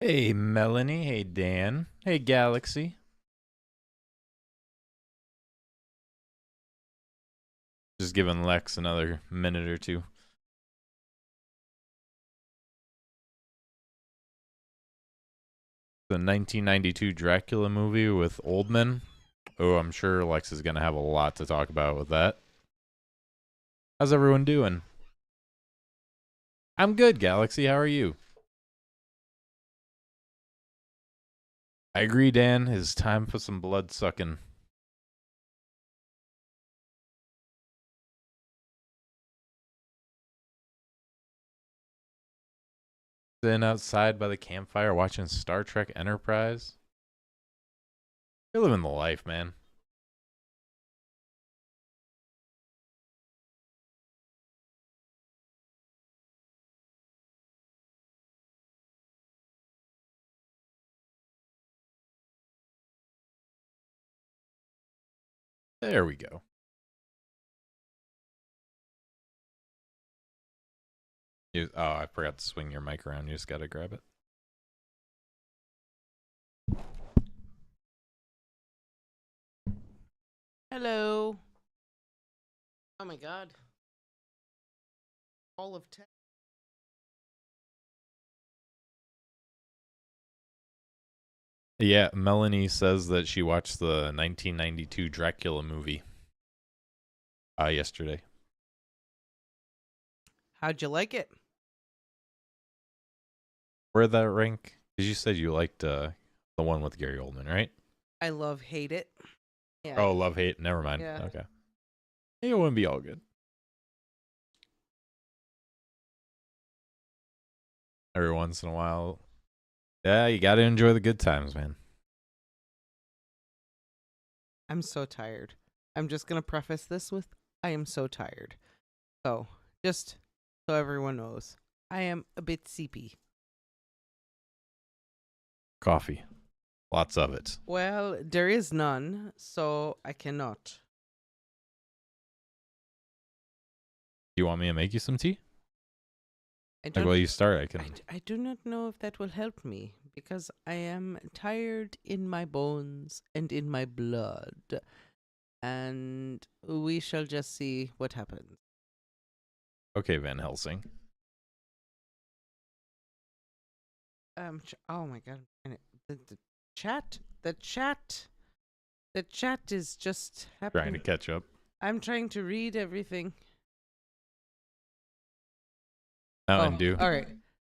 Hey, Melanie. Hey, Dan. Hey, Galaxy. Just giving Lex another minute or two. The 1992 Dracula movie with Oldman. Oh, I'm sure Lex is going to have a lot to talk about with that. How's everyone doing? I'm good, Galaxy. How are you? I agree, Dan. It's time for some blood sucking. Sitting outside by the campfire watching Star Trek Enterprise. You're living the life, man. There we go. Oh, I forgot to swing your mic around. You just got to grab it. Hello. Oh my god. All of 10. Yeah, Melanie says that she watched the 1992 Dracula movie yesterday. How'd you like it? Where that rank? Because you said you liked the one with Gary Oldman, right? I love hate it. Yeah. Oh, love hate. Never mind. Yeah. Okay. It wouldn't be all good. Every once in a while. Yeah, you got to enjoy the good times, man. I'm so tired. I'm just going to preface this with I am so tired. So, just so everyone knows, I am a bit sleepy. Coffee. Lots of it. Well, there is none, so I cannot. Do you want me to make you some tea? I Like, don't. while you start, I can. I do not know if that will help me because I am tired in my bones and in my blood. And we shall just see what happens. Okay, Van Helsing. Oh my god, the chat, the chat is just happening. Trying to catch up. I'm trying to read everything. Mountain Dew. All right.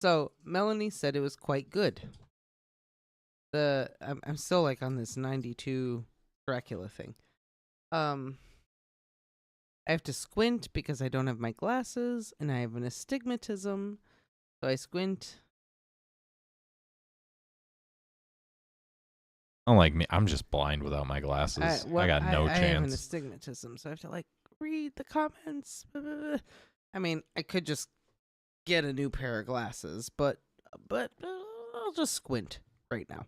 So Melanie said it was quite good. I'm still like on this 92 Dracula thing. I have to squint because I don't have my glasses and I have an astigmatism. So I squint. Unlike me, I'm just blind without my glasses. I got no I have an chance. astigmatism, so I have to like read the comments. I mean, I could just get a new pair of glasses, but I'll just squint right now.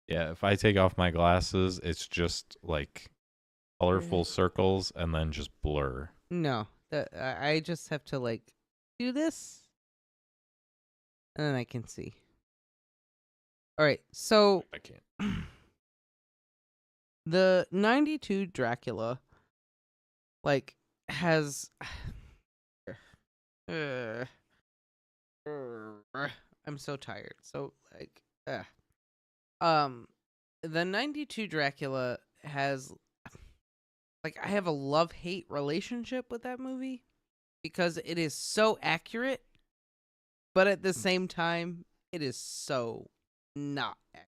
Yeah, if I take off my glasses, it's just like colorful circles and then just blur. No, I just have to like do this, and then I can see. All right, so I can't. the 92 Dracula like has I'm so tired. So like the 92 Dracula has like I have a love-hate relationship with that movie because it is so accurate, but at the same time it is so not accurate.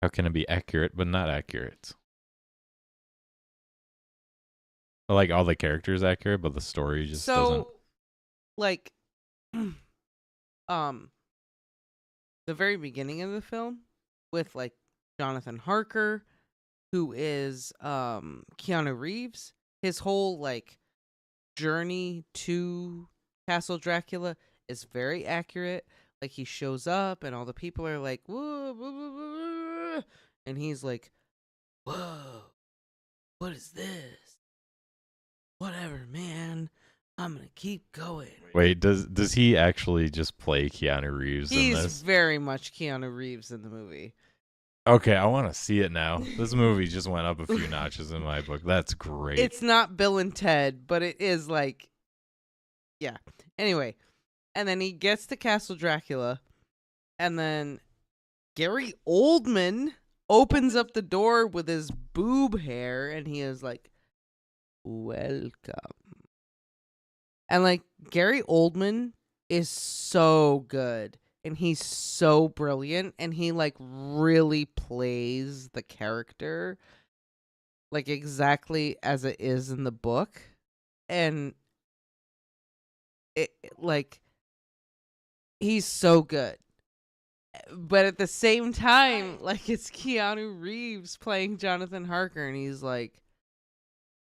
How can it be accurate but not accurate? Like all the characters accurate, but the story just doesn't. Like the very beginning of the film with like Jonathan Harker, who is Keanu Reeves, his whole like journey to Castle Dracula is very accurate. Like he shows up and all the people are like, whoa, whoa, whoa, whoa, and he's like, whoa. what is this? Whatever, man. I'm gonna keep going. Wait, does he actually just play Keanu Reeves in He's this? very much Keanu Reeves in the movie. Okay, I want to see it now. This movie just went up a few notches in my book. That's great. It's not Bill and Ted, but it is like, yeah. Anyway, and then he gets to Castle Dracula, and then Gary Oldman opens up the door with his boob hair, and he is like, welcome. And like, Gary Oldman is so good, and he's so brilliant, and he like really plays the character like exactly as it is in the book. And like, he's so good. But at the same time, like, it's Keanu Reeves playing Jonathan Harker, and he's like,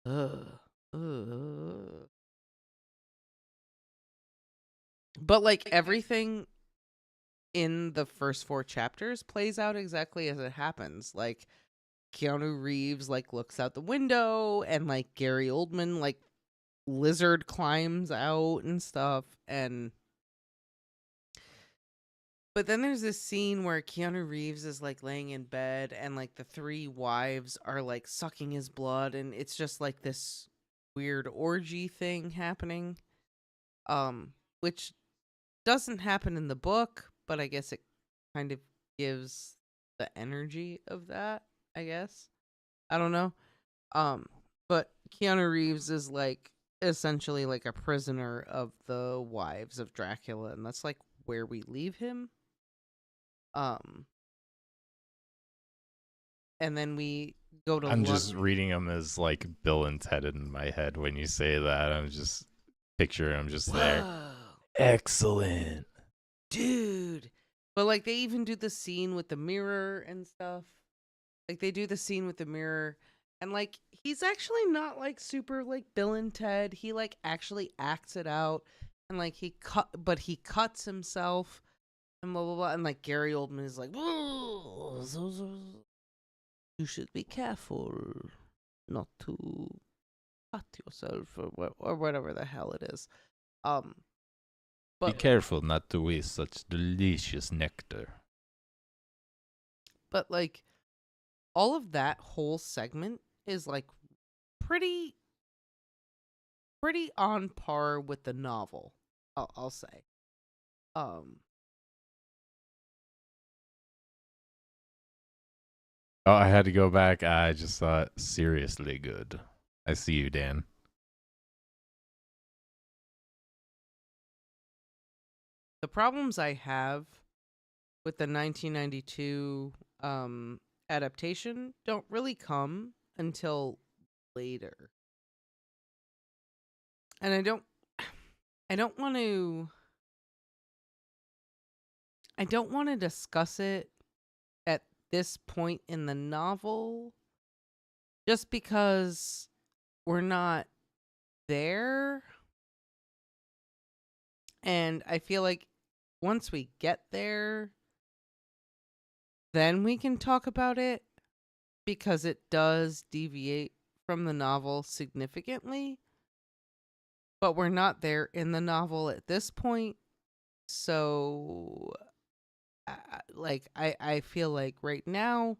ugh. But like, everything in the first 4 chapters plays out exactly as it happens. Like, Keanu Reeves like looks out the window, and like Gary Oldman like lizard climbs out and stuff. And but then there's this scene where Keanu Reeves is like laying in bed, and like the 3 wives are like sucking his blood, and it's just like this weird orgy thing happening, which doesn't happen in the book, but I guess it kind of gives the energy of that, I guess. I don't know. But Keanu Reeves is like essentially like a prisoner of the wives of Dracula, and that's like where we leave him. And then we go to I'm just reading him as like Bill and Ted in my head when you say that. I'm just picturing him just there. Excellent. Dude. But like, they even do the scene with the mirror and stuff. Like, they do the scene with the mirror, and like, he's actually not like super like Bill and Ted. He like actually acts it out, and like he cuts himself and blah blah blah. And like, Gary Oldman is like, you should be careful not to cut yourself, or whatever the hell it is. But be careful not to waste such delicious nectar. But like, all of that whole segment is like pretty on par with the novel. I'll say. Oh, I had to go back. I just thought seriously good. I see you, Dan. The problems I have with the 1992 adaptation don't really come until later. And I don't want to discuss it at this point in the novel, just because we're not there. And I feel like once we get there, then we can talk about it, because it does deviate from the novel significantly. But we're not there in the novel at this point. So, I feel like right now,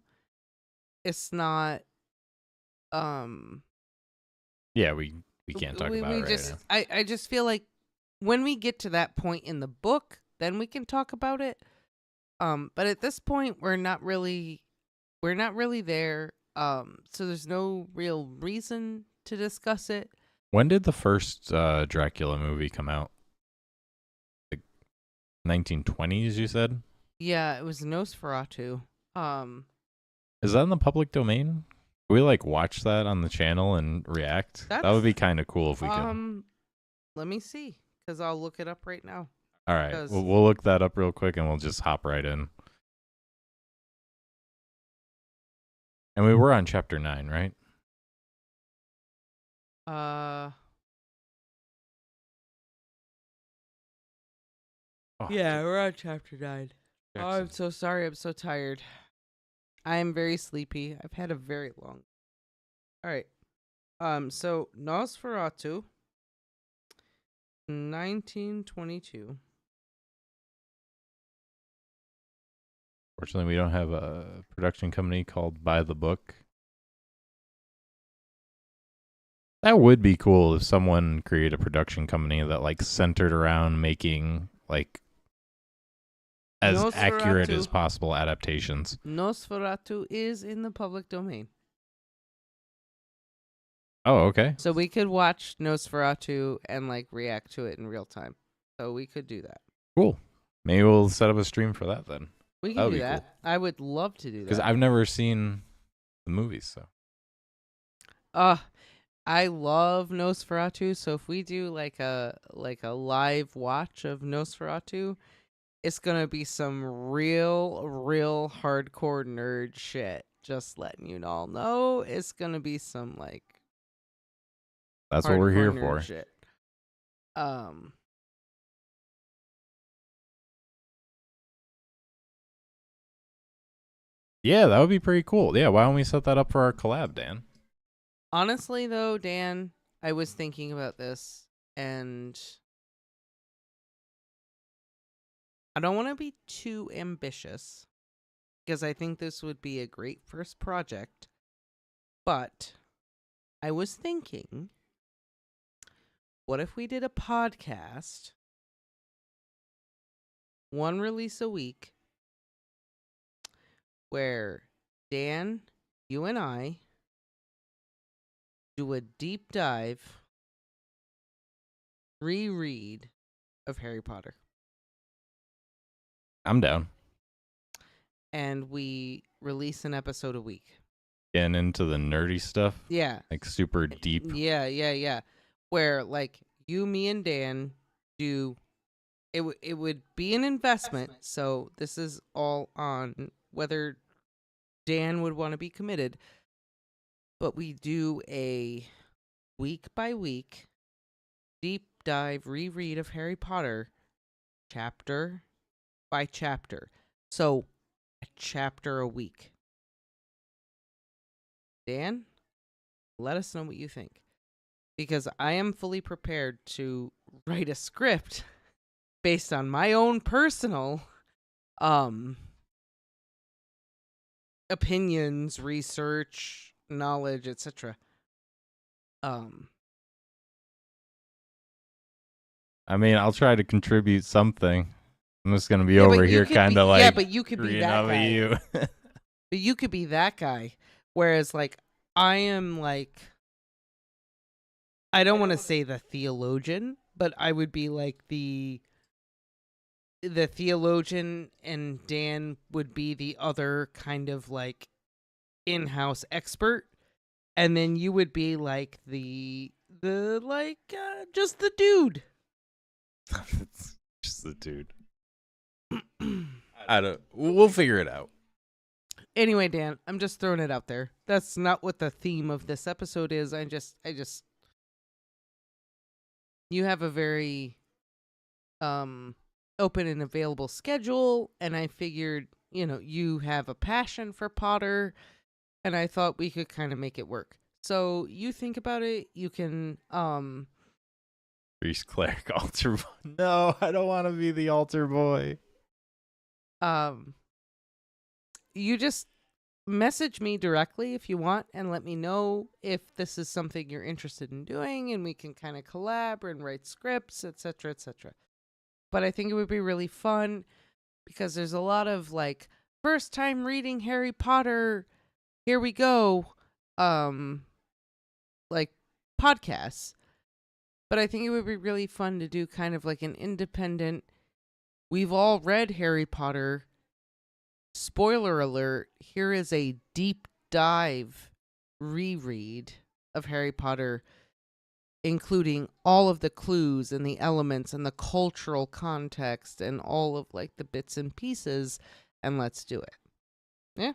it's not, Yeah, we can't talk about it right now. I just feel like when we get to that point in the book, then we can talk about it. But at this point, we're not really there. So there's no real reason to discuss it. When did the first Dracula movie come out? Like 1920s, you said? Yeah, it was Nosferatu. Is that in the public domain? Can we like watch that on the channel and react? That would be kind of cool if we could. Let me see, because I'll look it up right now. All right, we'll look that up real quick and we'll just hop right in. And we were on chapter 9, right? Yeah, we're on chapter 9. Oh, I'm so sorry. I'm so tired. I am very sleepy. I've had a very long. All right. So Nosferatu, 1922. Fortunately, we don't have a production company called By the Book. That would be cool if someone created a production company that like centered around making like as accurate as possible adaptations. Nosferatu is in the public domain. Oh, okay. So we could watch Nosferatu and like react to it in real time. So we could do that. Cool. Maybe we'll set up a stream for that then. We can do that. Cool. I would love to do that. Because I've never seen the movies, so. I love Nosferatu, so if we do like a live watch of Nosferatu, it's gonna be some real hardcore nerd shit. Just letting you all know, it's gonna be some like. That's what we're here for. Shit. Yeah, that would be pretty cool. Yeah, why don't we set that up for our collab, Dan? Honestly, though, Dan, I was thinking about this, and I don't want to be too ambitious, because I think this would be a great first project, but I was thinking, what if we did a podcast, one release a week, where Dan, you and I do a deep dive reread of Harry Potter. I'm down. And we release an episode a week. Getting into the nerdy stuff? Yeah. Like super deep? Yeah. Where like you, me, and Dan do... It would be an investment, so this is all on whether Dan would want to be committed. But we do a week-by-week deep dive reread of Harry Potter chapter by chapter. So, a chapter a week. Dan, let us know what you think. Because I am fully prepared to write a script based on my own personal opinions, research, knowledge, etc. I mean, I'll try to contribute something. I'm just gonna be over here kind of like, yeah, but you could be that guy. You. But you could be that guy. Whereas, like, I am like, I don't want to say the theologian, but I would be like the theologian, and Dan would be the other kind of like in-house expert, and then you would be like the just the dude. Just the dude. We'll figure it out. Anyway, Dan, I'm just throwing it out there. That's not what the theme of this episode is. I just you have a very open and available schedule, and I figured, you have a passion for Potter, and I thought we could kind of make it work. So you think about it. You can Priest, cleric, altar boy. No, I don't want to be the altar boy. You just message me directly if you want and let me know if this is something you're interested in doing, and we can kind of collab and write scripts, etc., etc. But I think it would be really fun because there's a lot of like first time reading Harry Potter, here we go, like podcasts. But I think it would be really fun to do kind of like an independent, we've all read Harry Potter. Spoiler alert, here is a deep dive reread of Harry Potter, including all of the clues and the elements and the cultural context and all of like the bits and pieces, and let's do it. Yeah.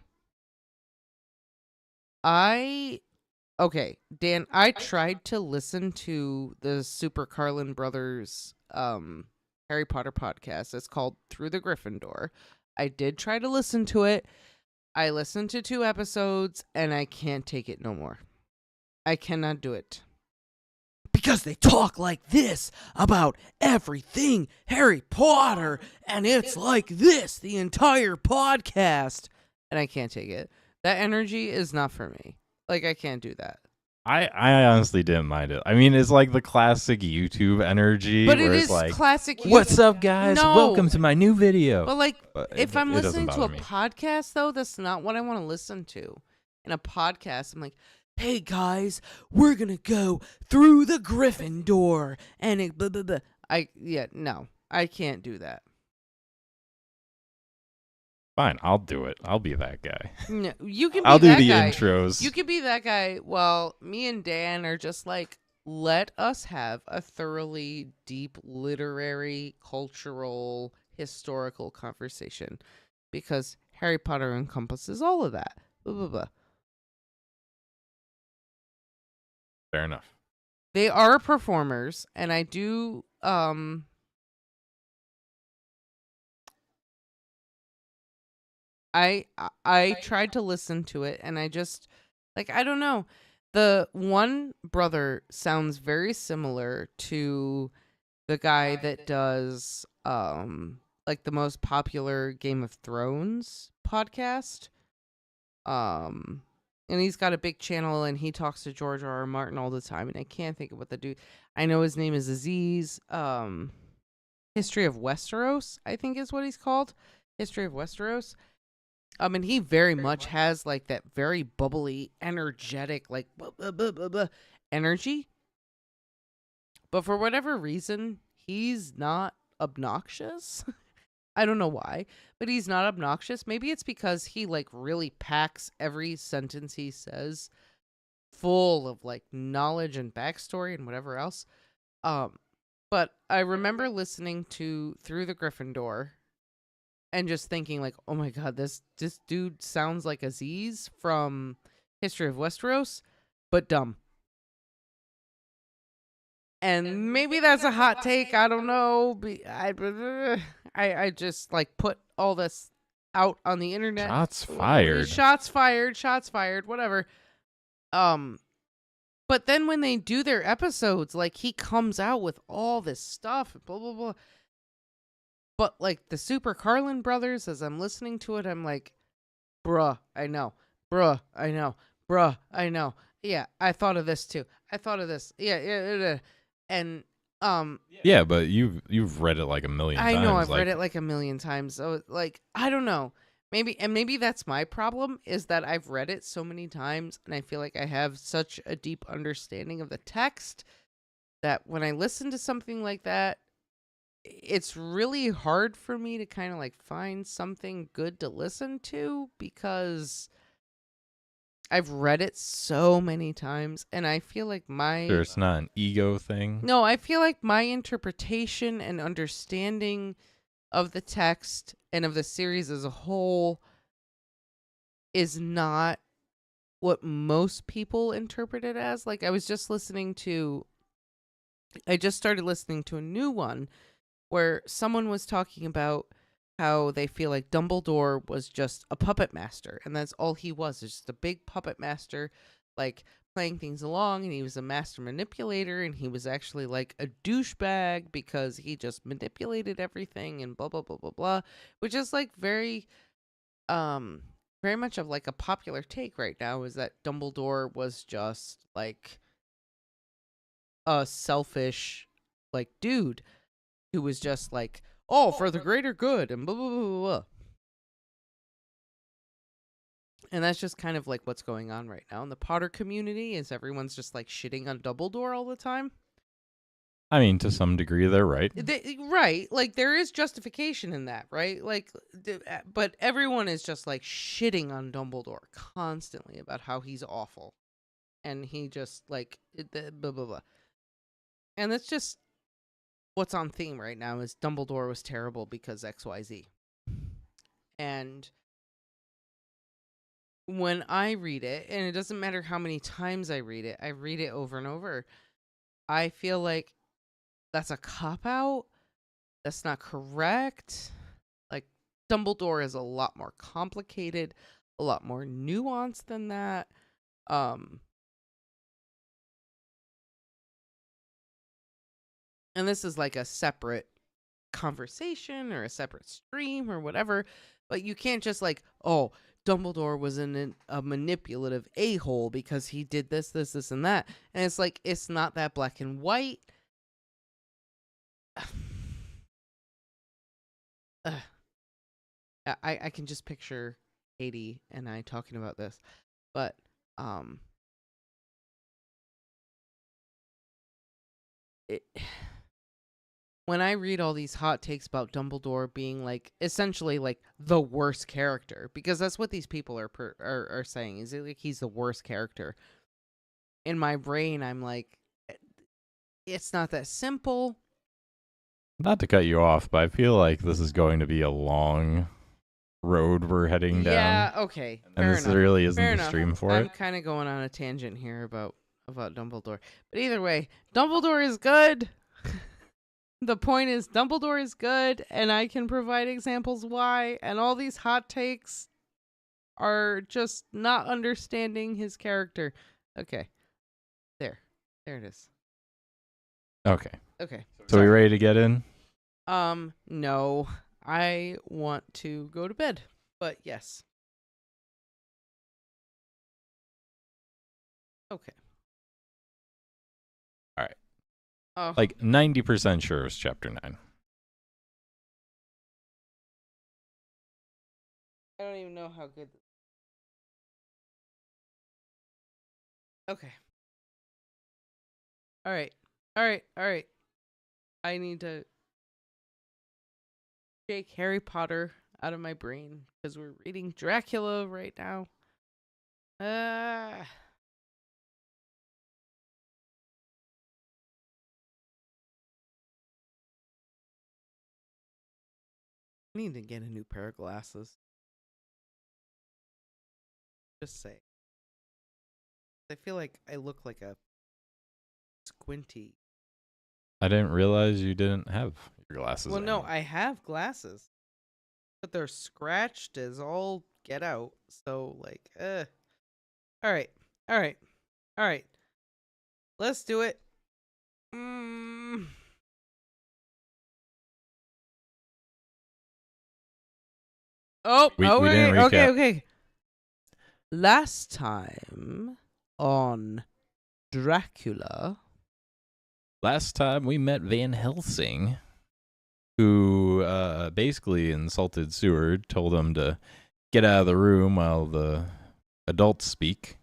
Okay, Dan, I tried to listen to the Super Carlin Brothers Harry Potter podcast. It's called Through the Gryffindor. I did try to listen to it. I listened to 2 episodes, and I can't take it no more. I cannot do it. Because they talk like this about everything Harry Potter, and it's like this the entire podcast. And I can't take it. That energy is not for me. Like, I can't do that. I honestly didn't mind it. I mean, it's like the classic YouTube energy. But where it it's is like, classic YouTube. What's up, guys? No. Welcome to my new video. But, like, if I'm listening to a me. podcast, though, that's not what I want to listen to. In a podcast, I'm like, hey, guys, we're going to go through the Gryffindor. And it blah, blah, blah. No, I can't do that. Fine, I'll do it. I'll be that guy. No, you can be I'll do that the guy. intros. You can be that guy while me and Dan are just like, let us have a thoroughly deep literary, cultural, historical conversation. Because Harry Potter encompasses all of that. Blah, blah, blah. Fair enough. They are performers, and I do I tried to listen to it, and I just, like, I don't know. The one brother sounds very similar to the guy that does like the most popular Game of Thrones podcast. And he's got a big channel, and he talks to George R.R. Martin all the time, and I can't think of what the dude. I know his name is Aziz. History of Westeros, I think is what he's called. History of Westeros. And he very much has like that very bubbly, energetic, like blah, blah, blah, blah, blah, energy. But for whatever reason, he's not obnoxious. I don't know why, but he's not obnoxious. Maybe it's because he like really packs every sentence he says full of like knowledge and backstory and whatever else. But I remember listening to Through the Gryffindor and just thinking like, oh my God, this dude sounds like Aziz from History of Westeros, but dumb. And maybe that's a hot take. I don't know. I just like put all this out on the internet. Shots fired. Shots fired. Shots fired. Whatever. But then when they do their episodes, like he comes out with all this stuff. Blah blah blah. But like the Super Carlin brothers, as I'm listening to it, I'm like, bruh, I know. Bruh, I know. Bruh, I know. Yeah, I thought of this too. I thought of this. Yeah. And yeah, but you've read it like a million times. I know I've read it like a million times. So like I don't know. Maybe that's my problem, is that I've read it so many times and I feel like I have such a deep understanding of the text that when I listen to something like that, it's really hard for me to kind of like find something good to listen to because I've read it so many times, and I feel like Sure, it's not an ego thing. No, I feel like my interpretation and understanding of the text and of the series as a whole is not what most people interpret it as. Like, I just started listening to a new one where someone was talking about how they feel like Dumbledore was just a puppet master, and that's all he was, just a big puppet master, like playing things along, and he was a master manipulator, and he was actually like a douchebag because he just manipulated everything and blah blah blah blah blah, which is like very much of like a popular take right now, is that Dumbledore was just like a selfish like dude who was just like, oh, for the greater good, and blah, blah, blah, blah, blah. And that's just kind of like what's going on right now in the Potter community, is everyone's just like shitting on Dumbledore all the time. I mean, to some degree, they're right. Right. Like, there is justification in that, right? Like, but everyone is just like shitting on Dumbledore constantly about how he's awful. And he just like, blah, blah, blah. And that's just what's on theme right now, is Dumbledore was terrible because XYZ. And when I read it, and it doesn't matter how many times I read it over and over, I feel like that's a cop-out. That's not correct. Like, Dumbledore is a lot more complicated, a lot more nuanced than that. And this is like a separate conversation or a separate stream or whatever, but you can't just like, oh, Dumbledore was a manipulative a-hole because he did this, and that. And it's like, it's not that black and white. I can just picture Katie and I talking about this, but when I read all these hot takes about Dumbledore being like essentially like the worst character, because that's what these people are saying, is it like he's the worst character. In my brain, I'm like, it's not that simple. Not to cut you off, but I feel like this is going to be a long road we're heading down. Yeah, okay. And this really isn't the stream for it. I'm kind of going on a tangent here about Dumbledore. But either way, Dumbledore is good. The point is, Dumbledore is good, and I can provide examples why, and all these hot takes are just not understanding his character. Okay. There it is. Okay. Okay. So we ready to get in? No. I want to go to bed, but yes. Okay. All right. Like 90% sure it's chapter 9. I don't even know how good. Okay. All right. I need to shake Harry Potter out of my brain because we're reading Dracula right now. I need to get a new pair of glasses. Just say. I feel like I look like a squinty. I didn't realize you didn't have your glasses. Well, no, I have glasses, but they're scratched as all get out. So, like, All right. Let's do it. Oh, we didn't recap. Okay. Last time on Dracula. Last time we met Van Helsing, who basically insulted Seward, told him to get out of the room while the adults speak.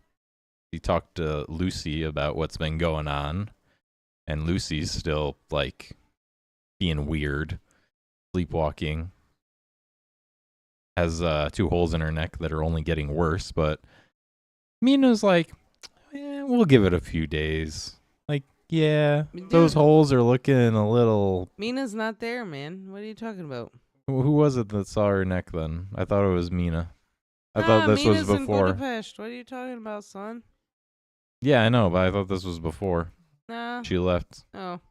He talked to Lucy about what's been going on, and Lucy's still, like, being weird, sleepwalking. Has 2 holes in her neck that are only getting worse, but Mina's like, we'll give it a few days. Like, yeah, dude, those holes are looking a little... Mina's not there, man. What are you talking about? Who was it that saw her neck then? I thought it was Mina. I thought this Mina's was before. In Budapest. What are you talking about, son? Yeah, I know, but I thought this was before. Nah. She left. Oh,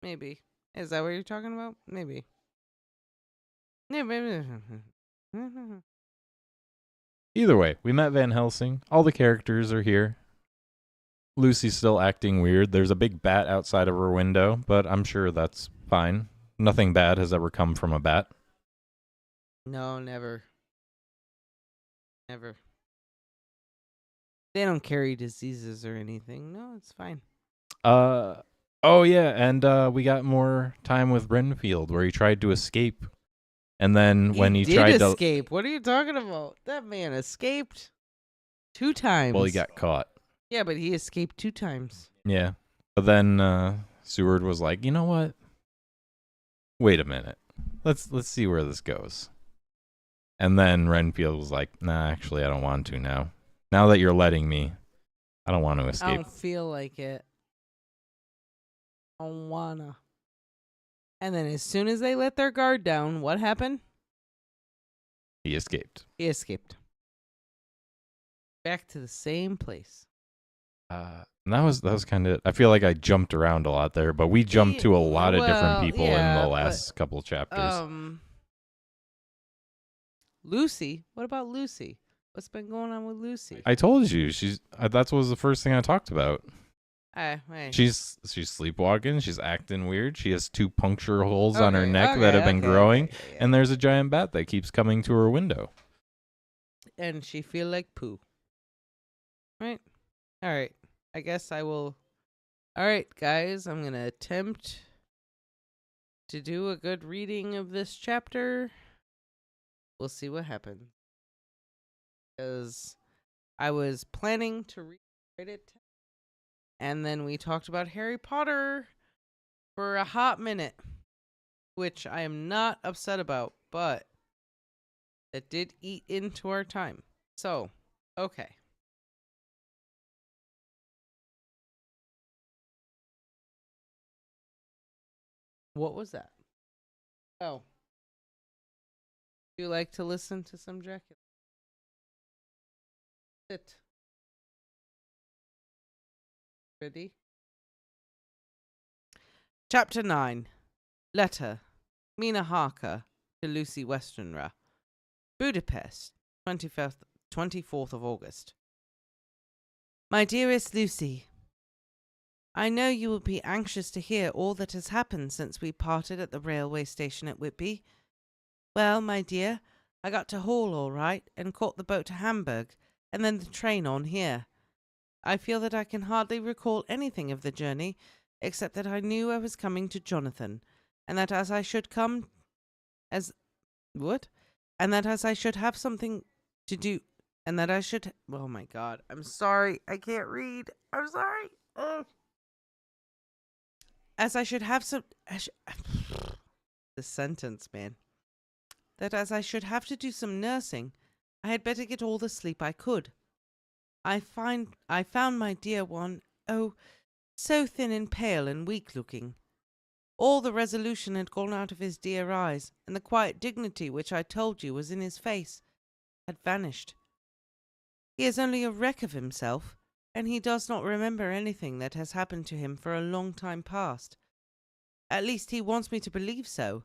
maybe. Is that what you're talking about? Maybe. Either way, we met Van Helsing. All the characters are here. Lucy's still acting weird. There's a big bat outside of her window, but I'm sure that's fine. Nothing bad has ever come from a bat. No, never. Never. They don't carry diseases or anything. No, it's fine. Oh yeah, and we got more time with Renfield where he tried to escape. And then when he tried to escape, what are you talking about? That man escaped 2 times. Well, he got caught. Yeah, but he escaped 2 times. Yeah. But then Seward was like, "You know what? Wait a minute. Let's see where this goes." And then Renfield was like, "Nah, actually I don't want to now. Now that you're letting me, I don't want to escape." I don't feel like it. I don't wanna. And then as soon as they let their guard down, what happened? He escaped. He escaped. Back to the same place. And that was kind of... I feel like I jumped around a lot there, but we jumped to a lot of different people in the last couple chapters. Lucy? What about Lucy? What's been going on with Lucy? I told you. That was the first thing I talked about. Hey. She's sleepwalking. She's acting weird. She has 2 puncture holes on her Okay, neck that have been okay, growing, okay, and there's a giant bat that keeps coming to her window. and she feel like poo. Right? All right. I guess I will. All right, guys. I'm gonna attempt to do a good reading of this chapter. We'll see what happens. Because I was planning to read it, and then we talked about Harry Potter for a hot minute, which I am not upset about, but it did eat into our time. So, okay. What was that? Oh. Do you like to listen to some Dracula? Sit. Ready? Chapter 9. Letter. Mina Harker to Lucy Westenra. Budapest, 24th of August. My dearest Lucy, I know you will be anxious to hear all that has happened since we parted at the railway station at Whitby. Well, my dear, I got to Hull all right and caught the boat to Hamburg and then the train on here. I feel that I can hardly recall anything of the journey except that I knew I was coming to Jonathan, and that as I should come as what? And that as I should have something to do, and that I should. Oh my God! I'm sorry, I can't read. I'm sorry. Ugh. As I should have some. The sentence, man. That as I should have to do some nursing, I had better get all the sleep I could. I found my dear one, oh, so thin and pale and weak-looking. All the resolution had gone out of his dear eyes, and the quiet dignity which I told you was in his face had vanished. He is only a wreck of himself, and he does not remember anything that has happened to him for a long time past. At least he wants me to believe so,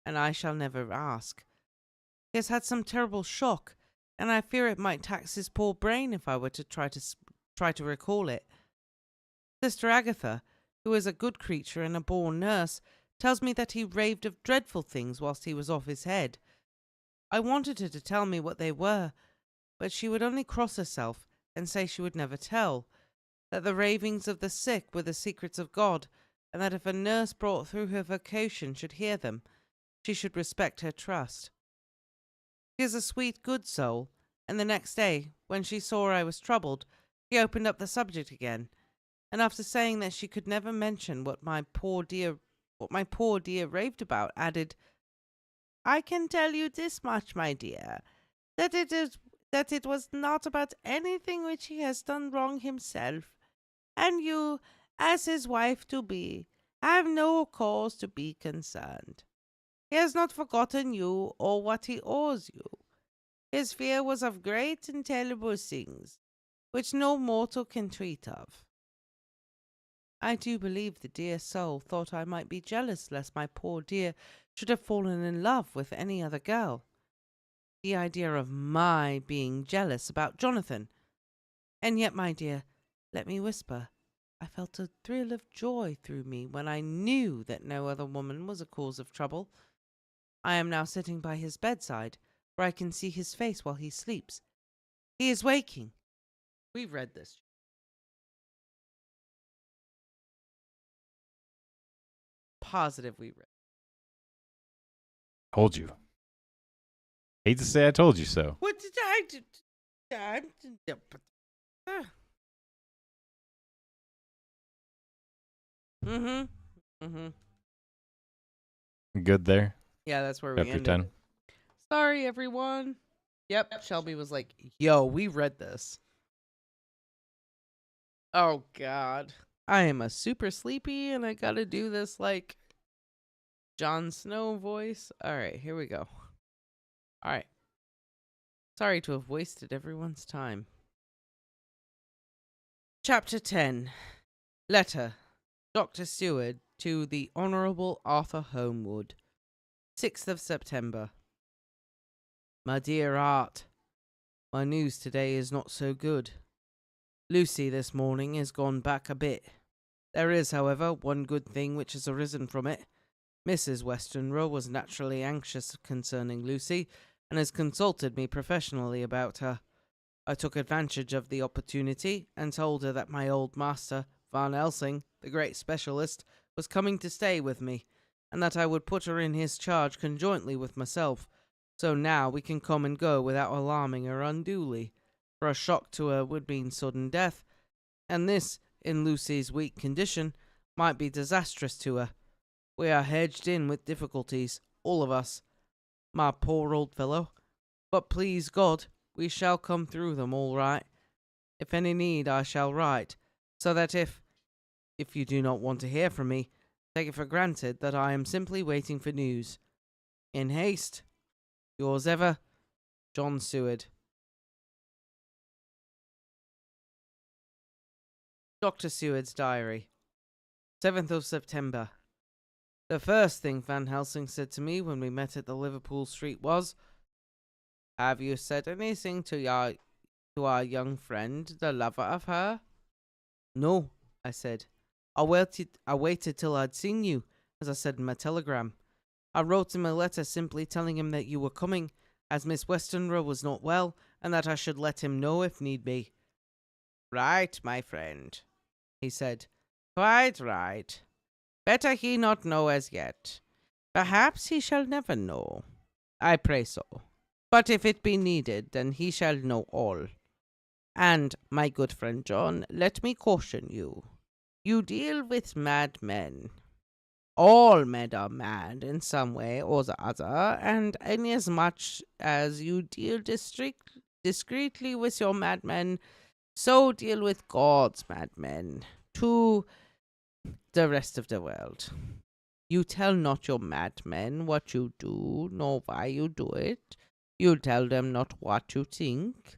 and I shall never ask. He has had some terrible shock, and I fear it might tax his poor brain if I were to try to recall it. Sister Agatha, who is a good creature and a born nurse, tells me that he raved of dreadful things whilst he was off his head. I wanted her to tell me what they were, but she would only cross herself and say she would never tell, that the ravings of the sick were the secrets of God, and that if a nurse brought through her vocation should hear them, she should respect her trust. She is a sweet, good soul, and the next day, when she saw I was troubled, she opened up the subject again, and after saying that she could never mention what my poor dear raved about, added, I can tell you this much, my dear, that it was not about anything which he has done wrong himself, and you, as his wife to be, have no cause to be concerned. He has not forgotten you or what he owes you. His fear was of great and terrible things, which no mortal can treat of. I do believe the dear soul thought I might be jealous lest my poor dear should have fallen in love with any other girl. The idea of my being jealous about Jonathan. And yet, my dear, let me whisper, I felt a thrill of joy through me when I knew that no other woman was a cause of trouble. I am now sitting by his bedside, where I can see his face while he sleeps. He is waking. We've read this. Positive we read. Told you. Hate to say I told you so. What did I do? Good there. Yeah, that's where we Chapter ended. 10. Sorry, everyone. Yep, Shelby was like, yo, we read this. Oh, God. I am a super sleepy, and I gotta do this, like, Jon Snow voice. All right, here we go. All right. Sorry to have wasted everyone's time. Chapter 10. Letter. Dr. Seward to the Honourable Arthur Holmwood. 6th of September. My dear Art, my news today is not so good. Lucy this morning has gone back a bit. There is, however, one good thing which has arisen from it. Mrs. Westenra was naturally anxious concerning Lucy, and has consulted me professionally about her. I took advantage of the opportunity, and told her that my old master, Van Helsing, the great specialist, was coming to stay with me, and that I would put her in his charge conjointly with myself, so now we can come and go without alarming her unduly, for a shock to her would mean sudden death, and this, in Lucy's weak condition, might be disastrous to her. We are hedged in with difficulties, all of us, my poor old fellow, but please God, we shall come through them all right. If any need, I shall write, so that if you do not want to hear from me, take it for granted that I am simply waiting for news. In haste, yours ever, John Seward. Dr. Seward's Diary, 7th of September. The first thing Van Helsing said to me when we met at the Liverpool Street was, "Have you said anything to our young friend, the lover of her?" "No," I said. I waited till I'd seen you, as I said in my telegram. I wrote him a letter simply telling him that you were coming, as Miss Westenra was not well, and that I should let him know if need be." "Right, my friend," he said. "Quite right. Better he not know as yet. Perhaps he shall never know. I pray so. But if it be needed, then he shall know all. And, my good friend John, let me caution you. You deal with madmen. All men are mad in some way or the other, and inasmuch as you deal discreetly with your madmen, so deal with God's madmen, to the rest of the world. You tell not your madmen what you do, nor why you do it. You tell them not what you think.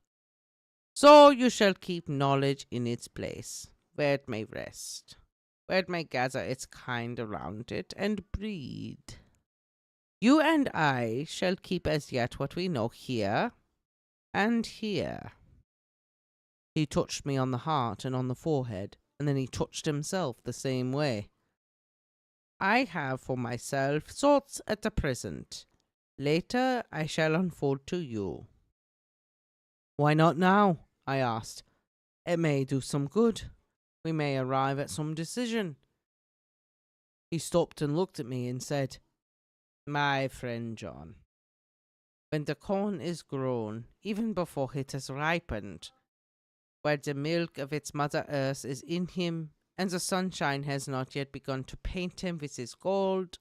So you shall keep knowledge in its place, where it may rest, where it may gather its kind around it, and breed. You and I shall keep as yet what we know here and here." He touched me on the heart and on the forehead, and then he touched himself the same way. "I have for myself thoughts at the present. Later I shall unfold to you." "Why not now?" I asked. "It may do some good. We may arrive at some decision." He stopped and looked at me and said, "My friend John, when the corn is grown, even before it has ripened, where the milk of its mother earth is in him, and the sunshine has not yet begun to paint him with his gold,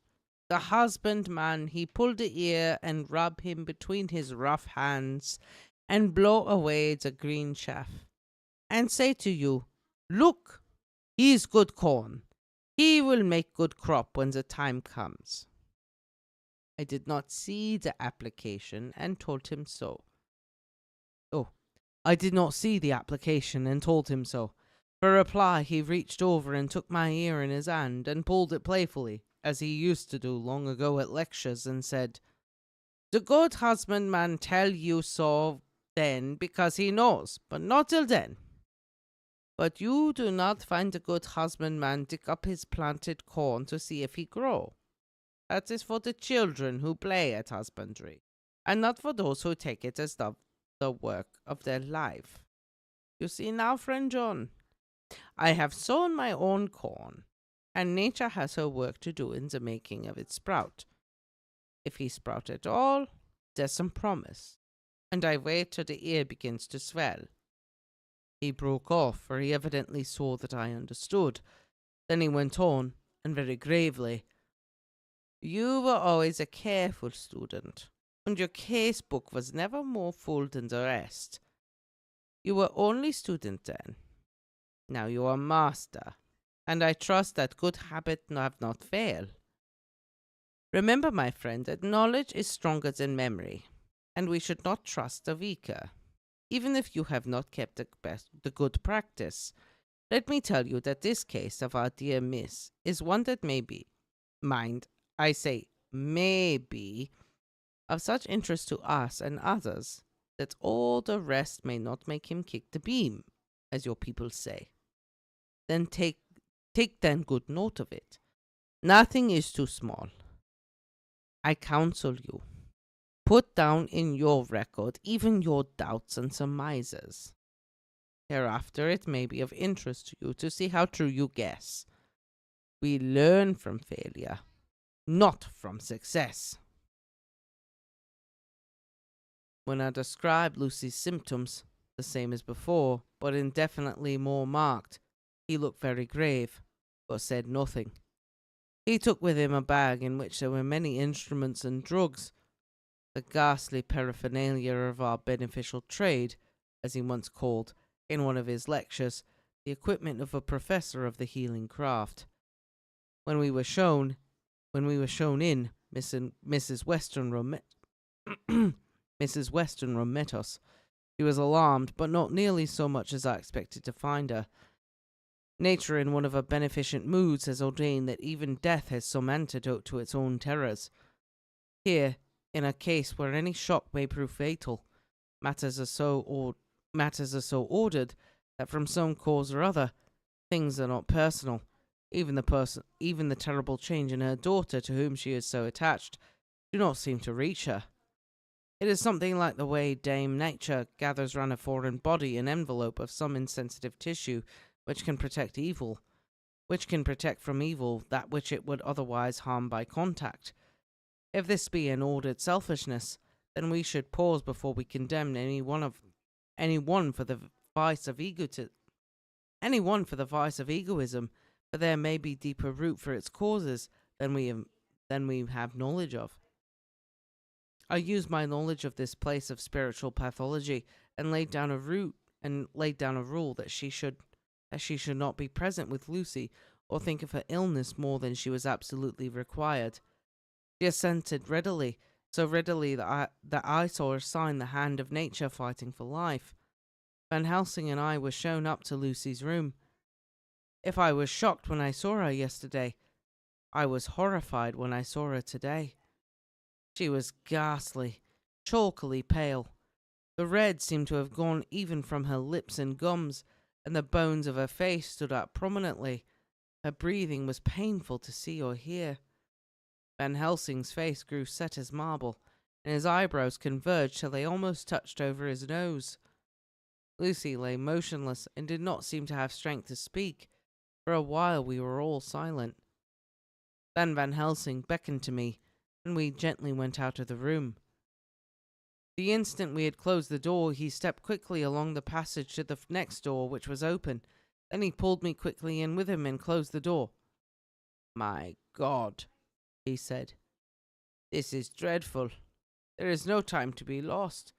the husbandman he pull the ear and rub him between his rough hands, and blow away the green chaff, and say to you, 'Look, he is good corn. He will make good crop when the time comes.' I did not see the application, and told him so. I did not see the application, and told him so. For reply, he reached over and took my ear in his hand, and pulled it playfully, as he used to do long ago at lectures, and said, 'The good husbandman tell you so then, because he knows, but not till then. But you do not find the good husbandman dig up his planted corn to see if he grow. That is for the children who play at husbandry, and not for those who take it as the work of their life. You see now, friend John, I have sown my own corn, and nature has her work to do in the making of it sprout. If he sprout at all, there's some promise, and I wait till the ear begins to swell." He broke off, for he evidently saw that I understood. Then he went on, and very gravely, "You were always a careful student, and your case book was never more full than the rest. You were only student then. Now you are master, and I trust that good habit have not failed. Remember, my friend, that knowledge is stronger than memory, and we should not trust the weaker, even if you have not kept the good practice. Let me tell you that this case of our dear Miss is one that may be, mind, I say may be, of such interest to us and others, that all the rest may not make him kick the beam, as your people say. Then take Take then good note of it. Nothing is too small. I counsel you, put down in your record even your doubts and surmises. Hereafter it may be of interest to you to see how true you guess. We learn from failure, not from success. When I described Lucy's symptoms, the same as before, but indefinitely more marked, he looked very grave, but said nothing. He took with him a bag in which there were many instruments and drugs, the ghastly paraphernalia of our beneficial trade, as he once called, in one of his lectures, the equipment of a professor of the healing craft. When we were shown in, Mrs. Westenra met us. She was alarmed, but not nearly so much as I expected to find her. Nature, in one of her beneficent moods, has ordained that even death has some antidote to its own terrors. Here, in a case where any shock may prove fatal, matters are so ordered that from some cause or other, things are not personal. Even the terrible change in her daughter, to whom she is so attached, do not seem to reach her. It is something like the way Dame Nature gathers round a foreign body an envelope of some insensitive tissue which can protect from evil that which it would otherwise harm by contact. If this be an ordered selfishness, then we should pause before we condemn any one for the vice of egoism, for there may be deeper root for its causes than we have knowledge of. I used my knowledge of this place of spiritual pathology and laid down a rule that she should not be present with Lucy or think of her illness more than she was absolutely required. She assented readily, so readily that I saw her sign the hand of nature fighting for life. Van Helsing and I were shown up to Lucy's room. If I was shocked when I saw her yesterday, I was horrified when I saw her today. She was ghastly, chalkily pale. The red seemed to have gone even from her lips and gums, and the bones of her face stood out prominently. Her breathing was painful to see or hear. Van Helsing's face grew set as marble, and his eyebrows converged till they almost touched over his nose. Lucy lay motionless and did not seem to have strength to speak. For a while we were all silent. Then Van Helsing beckoned to me, and we gently went out of the room. The instant we had closed the door, he stepped quickly along the passage to the next door, which was open. Then he pulled me quickly in with him and closed the door. "My God," he said, "this is dreadful. There is no time to be lost.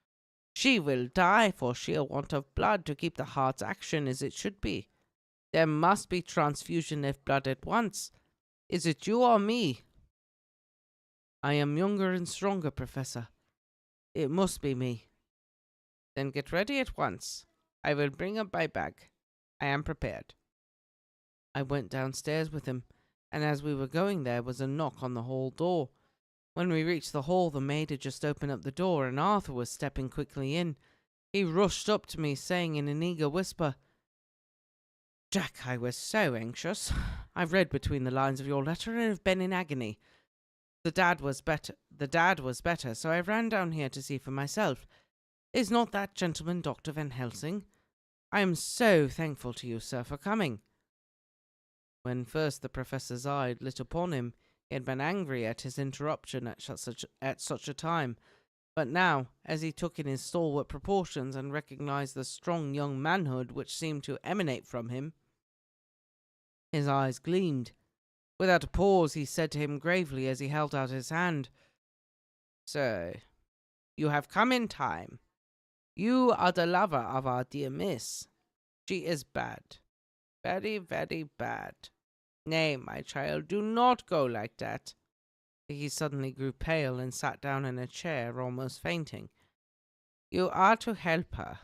She will die for sheer want of blood to keep the heart's action as it should be. There must be transfusion of blood at once. Is it you or me?" "I am younger and stronger, Professor. It must be me." "Then get ready at once. I will bring up my bag. I am prepared." I went downstairs with him, and as we were going there was a knock on the hall door. When we reached the hall, the maid had just opened up the door, and Arthur was stepping quickly in. He rushed up to me, saying in an eager whisper, "Jack, I was so anxious. I've read between the lines of your letter and have been in agony. The dad was better, so I ran down here to see for myself. Is not that gentleman Dr. Van Helsing? I am so thankful to you, sir, for coming." When first the professor's eye lit upon him, he had been angry at his interruption at such a time, but now, as he took in his stalwart proportions and recognized the strong young manhood which seemed to emanate from him, his eyes gleamed. Without a pause, he said to him gravely as he held out his hand, "Sir, you have come in time. You are the lover of our dear miss. She is bad. Very, very bad. Nay, my child, do not go like that." He suddenly grew pale and sat down in a chair, almost fainting. "You are to help her.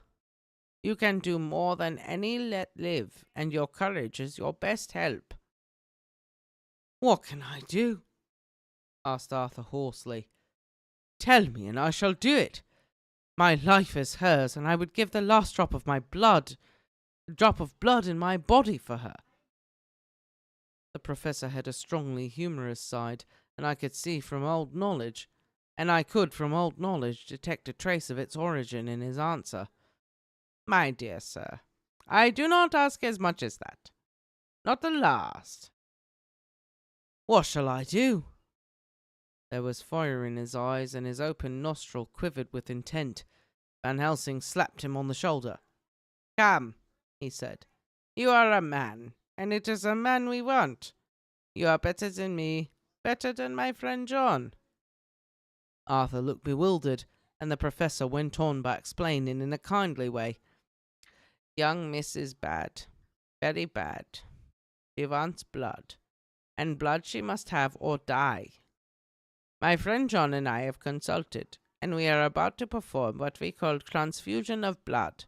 You can do more than any let live, and your courage is your best help." "What can I do?" asked Arthur hoarsely. "Tell me, and I shall do it. My life is hers, and I would give the last drop of blood in my body for her." The professor had a strongly humorous side, and I could from old knowledge detect a trace of its origin in his answer. My dear sir, I do not ask as much as that. Not the last. What shall I do? There was fire in his eyes, and his open nostril quivered with intent. Van Helsing slapped him on the shoulder. Come, he said. You are a man, and it is a man we want. You are better than me, better than my friend John. Arthur looked bewildered, and the professor went on by explaining in a kindly way. Young Miss is bad, very bad. She wants blood, and blood she must have or die. My friend John and I have consulted, and we are about to perform what we call transfusion of blood,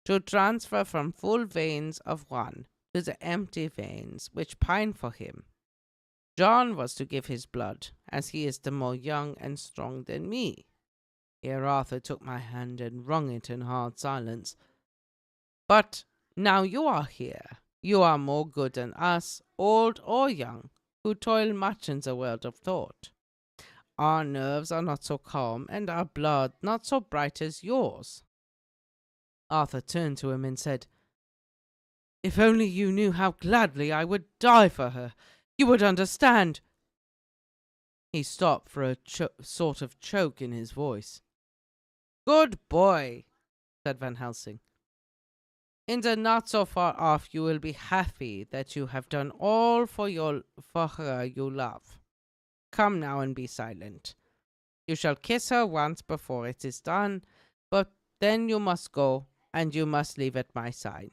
to transfer from full veins of one to the empty veins which pine for him. John was to give his blood, as he is the more young and strong than me. Here Arthur took my hand and wrung it in hard silence. But now you are here. You are more good than us, old or young, who toil much in the world of thought. Our nerves are not so calm, and our blood not so bright as yours. Arthur turned to him and said, If only you knew how gladly I would die for her, you would understand. He stopped for a sort of choke in his voice. Good boy, said Van Helsing. In the not so far off you will be happy that you have done all for her you love. Come now and be silent. You shall kiss her once before it is done, but then you must go, and you must leave at my side.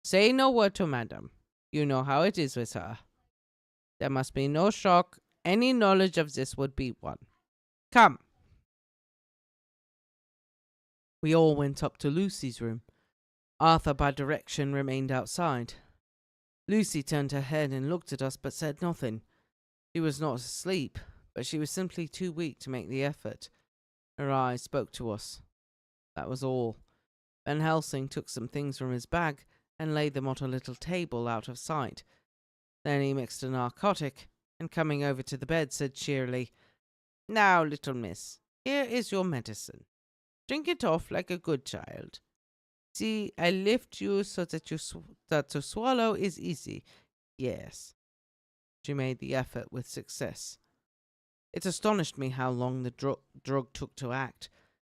Say no word to madam. You know how it is with her. There must be no shock. Any knowledge of this would be one. Come. We all went up to Lucy's room. Arthur, by direction, remained outside. Lucy turned her head and looked at us, but said nothing. She was not asleep, but she was simply too weak to make the effort. Her eyes spoke to us. That was all. Van Helsing took some things from his bag and laid them on a little table out of sight. Then he mixed a narcotic, and coming over to the bed, said cheerily, Now, little miss, here is your medicine. Drink it off like a good child. See, I lift you so that to swallow is easy. Yes. She made the effort with success. It astonished me how long the drug took to act.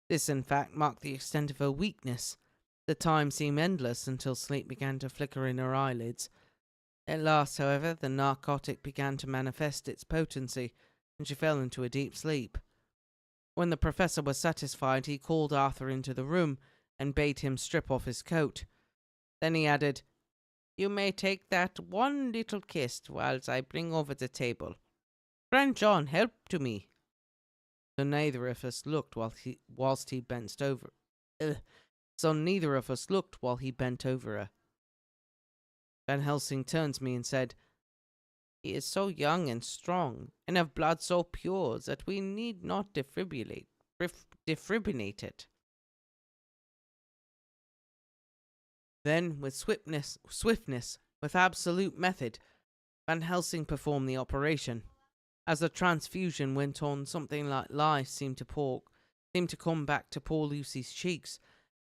This, in fact, marked the extent of her weakness. The time seemed endless until sleep began to flicker in her eyelids. At last, however, the narcotic began to manifest its potency, and she fell into a deep sleep. When the professor was satisfied, he called Arthur into the room and bade him strip off his coat. Then he added, You may take that one little kiss whilst I bring over the table. Friend John, help to me. So neither of us looked while he bent over. So neither of us looked while he bent over her. Van Helsing turned to me and said, He is so young and strong, and of blood so pure, that we need not defibrillate it. Then, with swiftness, with absolute method, Van Helsing performed the operation. As the transfusion went on, something like life seemed to come back to poor Lucy's cheeks,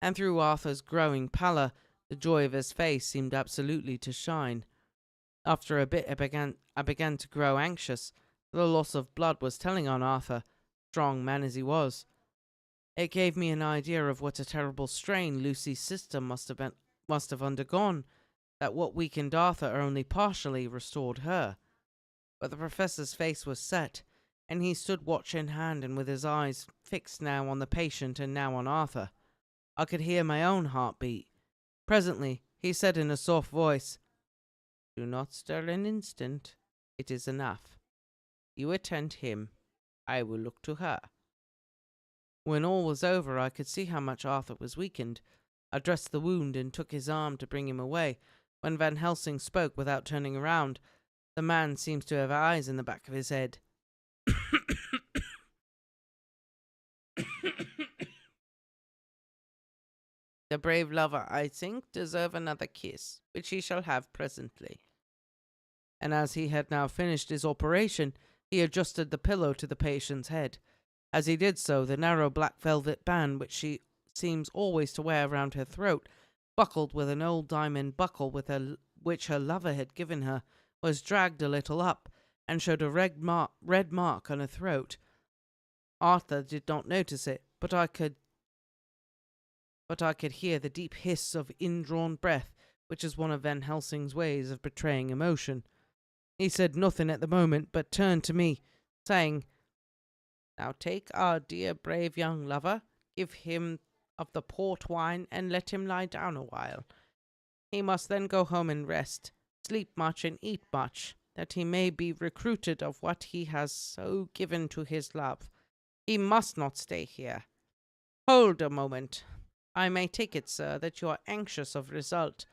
and through Arthur's growing pallor, the joy of his face seemed absolutely to shine. After a bit, I began to grow anxious. The loss of blood was telling on Arthur, strong man as he was. It gave me an idea of what a terrible strain Lucy's system must have undergone, that what weakened Arthur only partially restored her. But the professor's face was set, and he stood watch in hand and with his eyes fixed now on the patient and now on Arthur. I could hear my own heart beat. Presently he said in a soft voice, Do not stir an instant. It is enough. You attend him. I will look to her. When all was over, I could see how much Arthur was weakened. I dressed the wound and took his arm to bring him away. When Van Helsing spoke without turning around, the man seems to have eyes in the back of his head. The brave lover, I think, deserve another kiss, which he shall have presently. and as he had now finished his operation, he adjusted the pillow to the patient's head. As he did so, the narrow black velvet band which she seems always to wear round her throat, buckled with an old diamond buckle which her lover had given her, was dragged a little up, and showed a red mark on her throat. Arthur did not notice it, but I could hear the deep hiss of indrawn breath, which is one of Van Helsing's ways of betraying emotion. He said nothing at the moment, but turned to me, saying, "Now take our dear brave young lover, give him of the port wine, and let him lie down a while. He must then go home and rest, sleep much and eat much, that he may be recruited of what he has so given to his love. He must not stay here. Hold a moment. I may take it, sir, that you are anxious of result.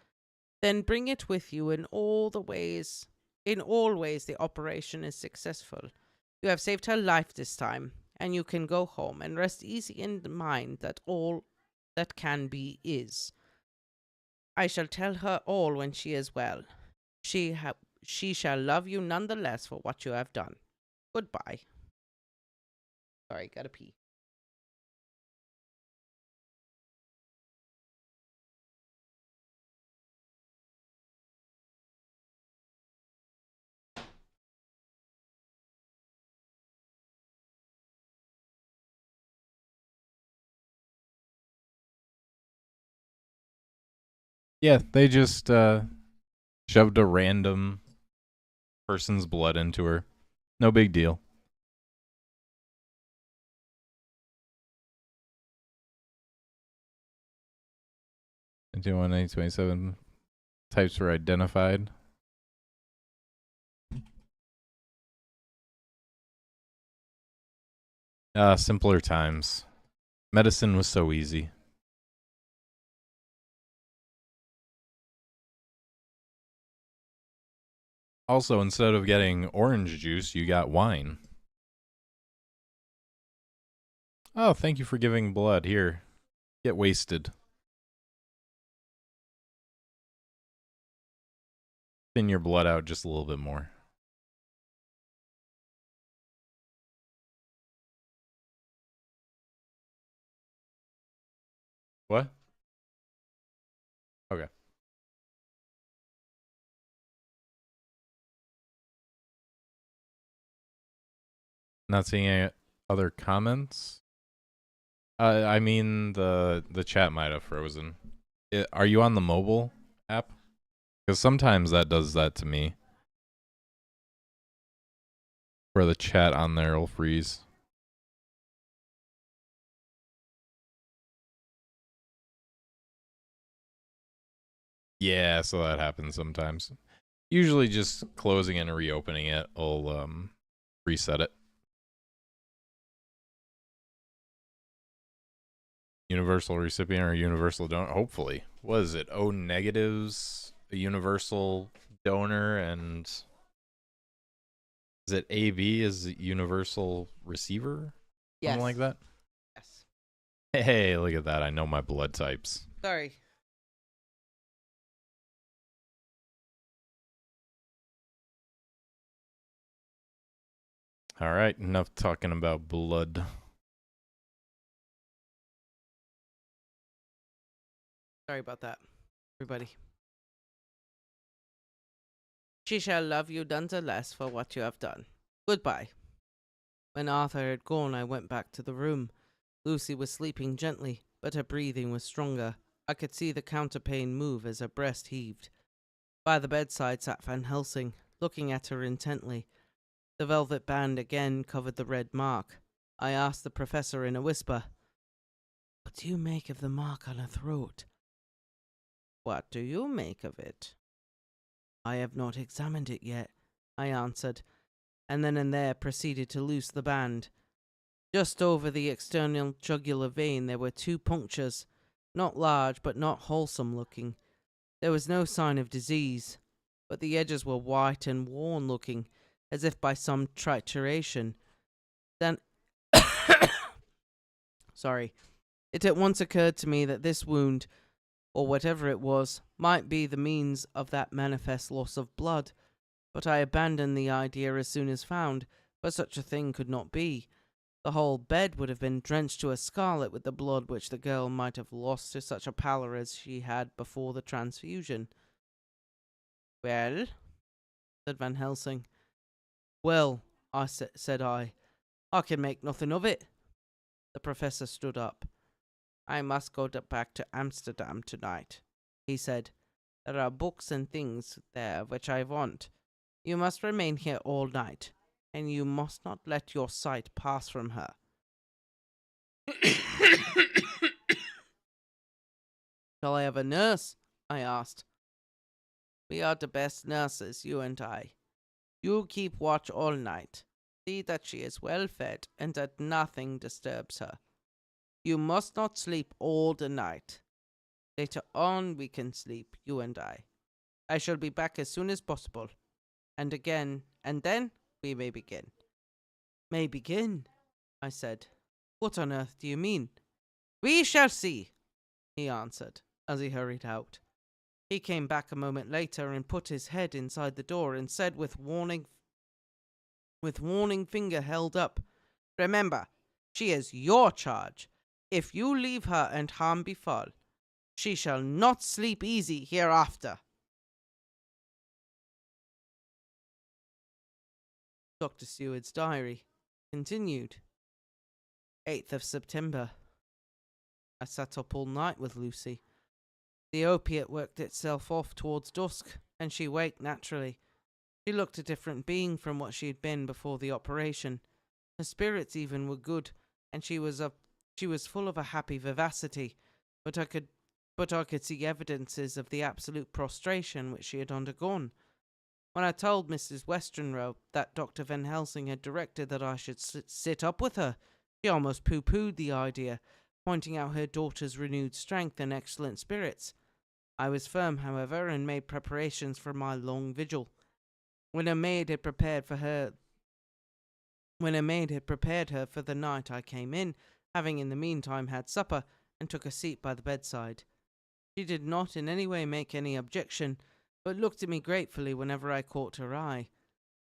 Then bring it with you in all ways the operation is successful. You have saved her life this time, and you can go home and rest easy in mind that all that can be is. I shall tell her all when she is well. She shall love you none the less for what you have done. Goodbye." Sorry, gotta pee. Yeah, they just shoved a random person's blood into her. No big deal. Until 1827 types were identified. Simpler times. Medicine was so easy. Also, instead of getting orange juice, you got wine. Oh, thank you for giving blood. Here, get wasted. Thin your blood out just a little bit more. What? Okay. Not seeing any other comments? I mean, the chat might have frozen. Are you on the mobile app? Because sometimes that does that to me. Where the chat on there will freeze. Yeah, so that happens sometimes. Usually just closing and reopening it will reset it. Universal recipient or universal donor? Hopefully. What is it? O negatives, a universal donor, and is it AB is universal receiver? Yes. Something like that? Yes. Hey, look at that. I know my blood types. Sorry. All right, enough talking about blood. Sorry about that, everybody. She shall love you none the less for what you have done. Goodbye. When Arthur had gone, I went back to the room. Lucy was sleeping gently, but her breathing was stronger. I could see the counterpane move as her breast heaved. By the bedside sat Van Helsing, looking at her intently. The velvet band again covered the red mark. I asked the professor in a whisper, "What do you make of the mark on her throat?" "What do you make of it?" "I have not examined it yet," I answered, and then and there proceeded to loose the band. Just over the external jugular vein there were 2 punctures, not large but not wholesome looking. There was no sign of disease, but the edges were white and worn looking, as if by some trituration. Then sorry. It at once occurred to me that this wound, or whatever it was, might be the means of that manifest loss of blood. but I abandoned the idea as soon as found, for such a thing could not be. The whole bed would have been drenched to a scarlet with the blood which the girl might have lost to such a pallor as she had before the transfusion. "Well?" said Van Helsing. "Well," said I can make nothing of it." The professor stood up. "I must go back to Amsterdam tonight," he said. "There are books and things there which I want. You must remain here all night, and you must not let your sight pass from her." "Shall I have a nurse?" I asked. "We are the best nurses, you and I. You keep watch all night. See that she is well fed and that nothing disturbs her. You must not sleep all the night. Later on we can sleep, you and I. I shall be back as soon as possible. And then we may begin." "May begin?" I said. "What on earth do you mean?" "We shall see," he answered, as he hurried out. He came back a moment later and put his head inside the door and said with warning finger held up, "Remember, she is your charge. If you leave her and harm befall, she shall not sleep easy hereafter." Dr. Seward's diary continued. 8th of September. I sat up all night with Lucy. The opiate worked itself off towards dusk, and she waked naturally. She looked a different being from what she had been before the operation. Her spirits even were good, and she was full of a happy vivacity, but I could see evidences of the absolute prostration which she had undergone. When I told Mrs. Westenra that Dr. Van Helsing had directed that I should sit up with her, she almost pooh-poohed the idea, pointing out her daughter's renewed strength and excellent spirits. I was firm, however, and made preparations for my long vigil. When a maid had prepared her for the night, I came in, having in the meantime had supper, and took a seat by the bedside. She did not in any way make any objection, but looked at me gratefully whenever I caught her eye.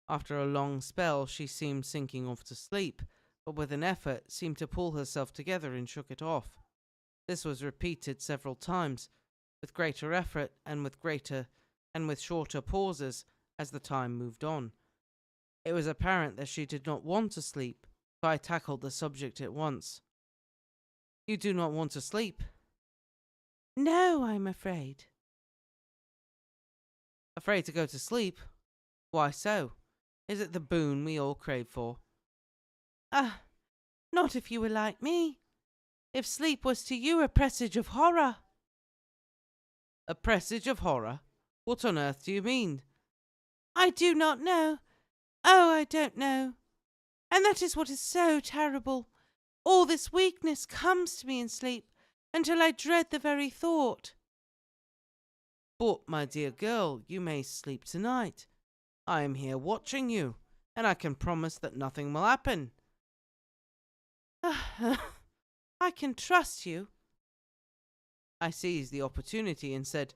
After a long spell she seemed sinking off to sleep, but with an effort seemed to pull herself together and shook it off. This was repeated several times, with greater effort and with shorter pauses as the time moved on. It was apparent that she did not want to sleep, so I tackled the subject at once. "You do not want to sleep?" "No, I'm afraid." "Afraid to go to sleep? Why so? Is it the boon we all crave for?" "Ah, not if you were like me. If sleep was to you a presage of horror." "A presage of horror? What on earth do you mean?" "I do not know. Oh, I don't know. And that is what is so terrible. All this weakness comes to me in sleep, until I dread the very thought." "But, my dear girl, you may sleep tonight. I am here watching you, and I can promise that nothing will happen." "I can trust you." I seized the opportunity and said,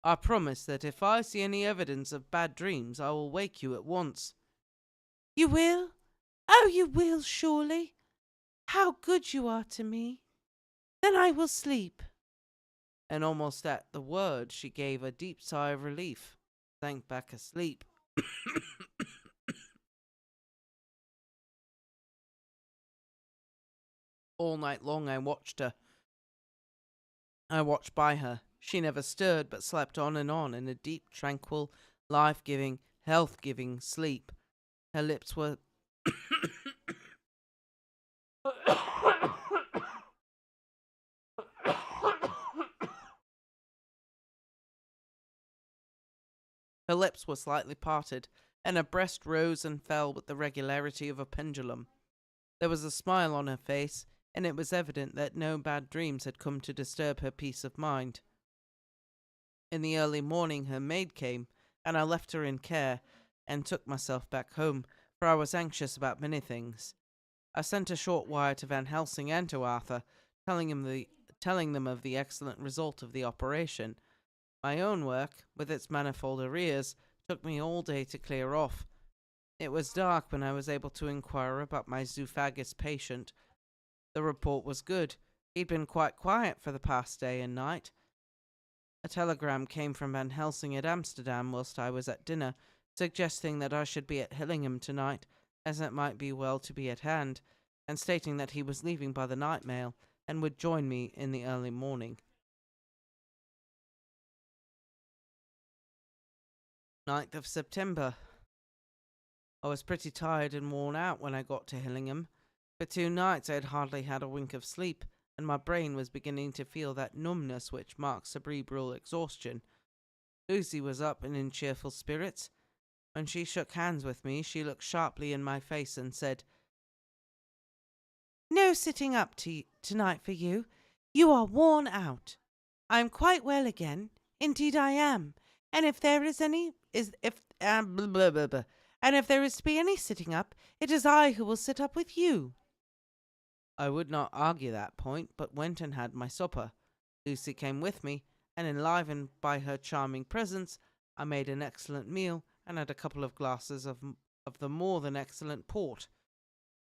"I promise that if I see any evidence of bad dreams, I will wake you at once." "You will? Oh, you will, surely. How good you are to me. Then I will sleep." And almost at the word she gave a deep sigh of relief, sank back asleep. All night long I watched her. I watched by her. She never stirred, but slept on in a deep, tranquil, life-giving, health-giving sleep. Her lips were her lips were slightly parted, and her breast rose and fell with the regularity of a pendulum. There was a smile on her face, and it was evident that no bad dreams had come to disturb her peace of mind. In the early morning her maid came, and I left her in care, and took myself back home, for I was anxious about many things. I sent a short wire to Van Helsing and to Arthur, telling them of the excellent result of the operation. My own work, with its manifold arrears, Took me all day to clear off. It was dark when I was able to inquire about my zoophagous patient. The report was good. He'd been quite quiet for the past day and night. A telegram came from Van Helsing at Amsterdam whilst I was at dinner, suggesting that I should be at Hillingham tonight, as it might be well to be at hand, and stating that he was leaving by the night mail and would join me in the early morning. 9th of September. I was pretty tired and worn out when I got to Hillingham. For 2 nights I had hardly had a wink of sleep, and my brain was beginning to feel that numbness which marks cerebral exhaustion. Lucy was up and in cheerful spirits. When she shook hands with me, she looked sharply in my face and said, "No sitting up tonight for you. You are worn out. I am quite well again. Indeed I am. And if there is any, and if there is to be any sitting up, it is I who will sit up with you." I would not argue that point, but went and had my supper. Lucy came with me, and enlivened by her charming presence, I made an excellent meal and had a couple of glasses of the more than excellent port.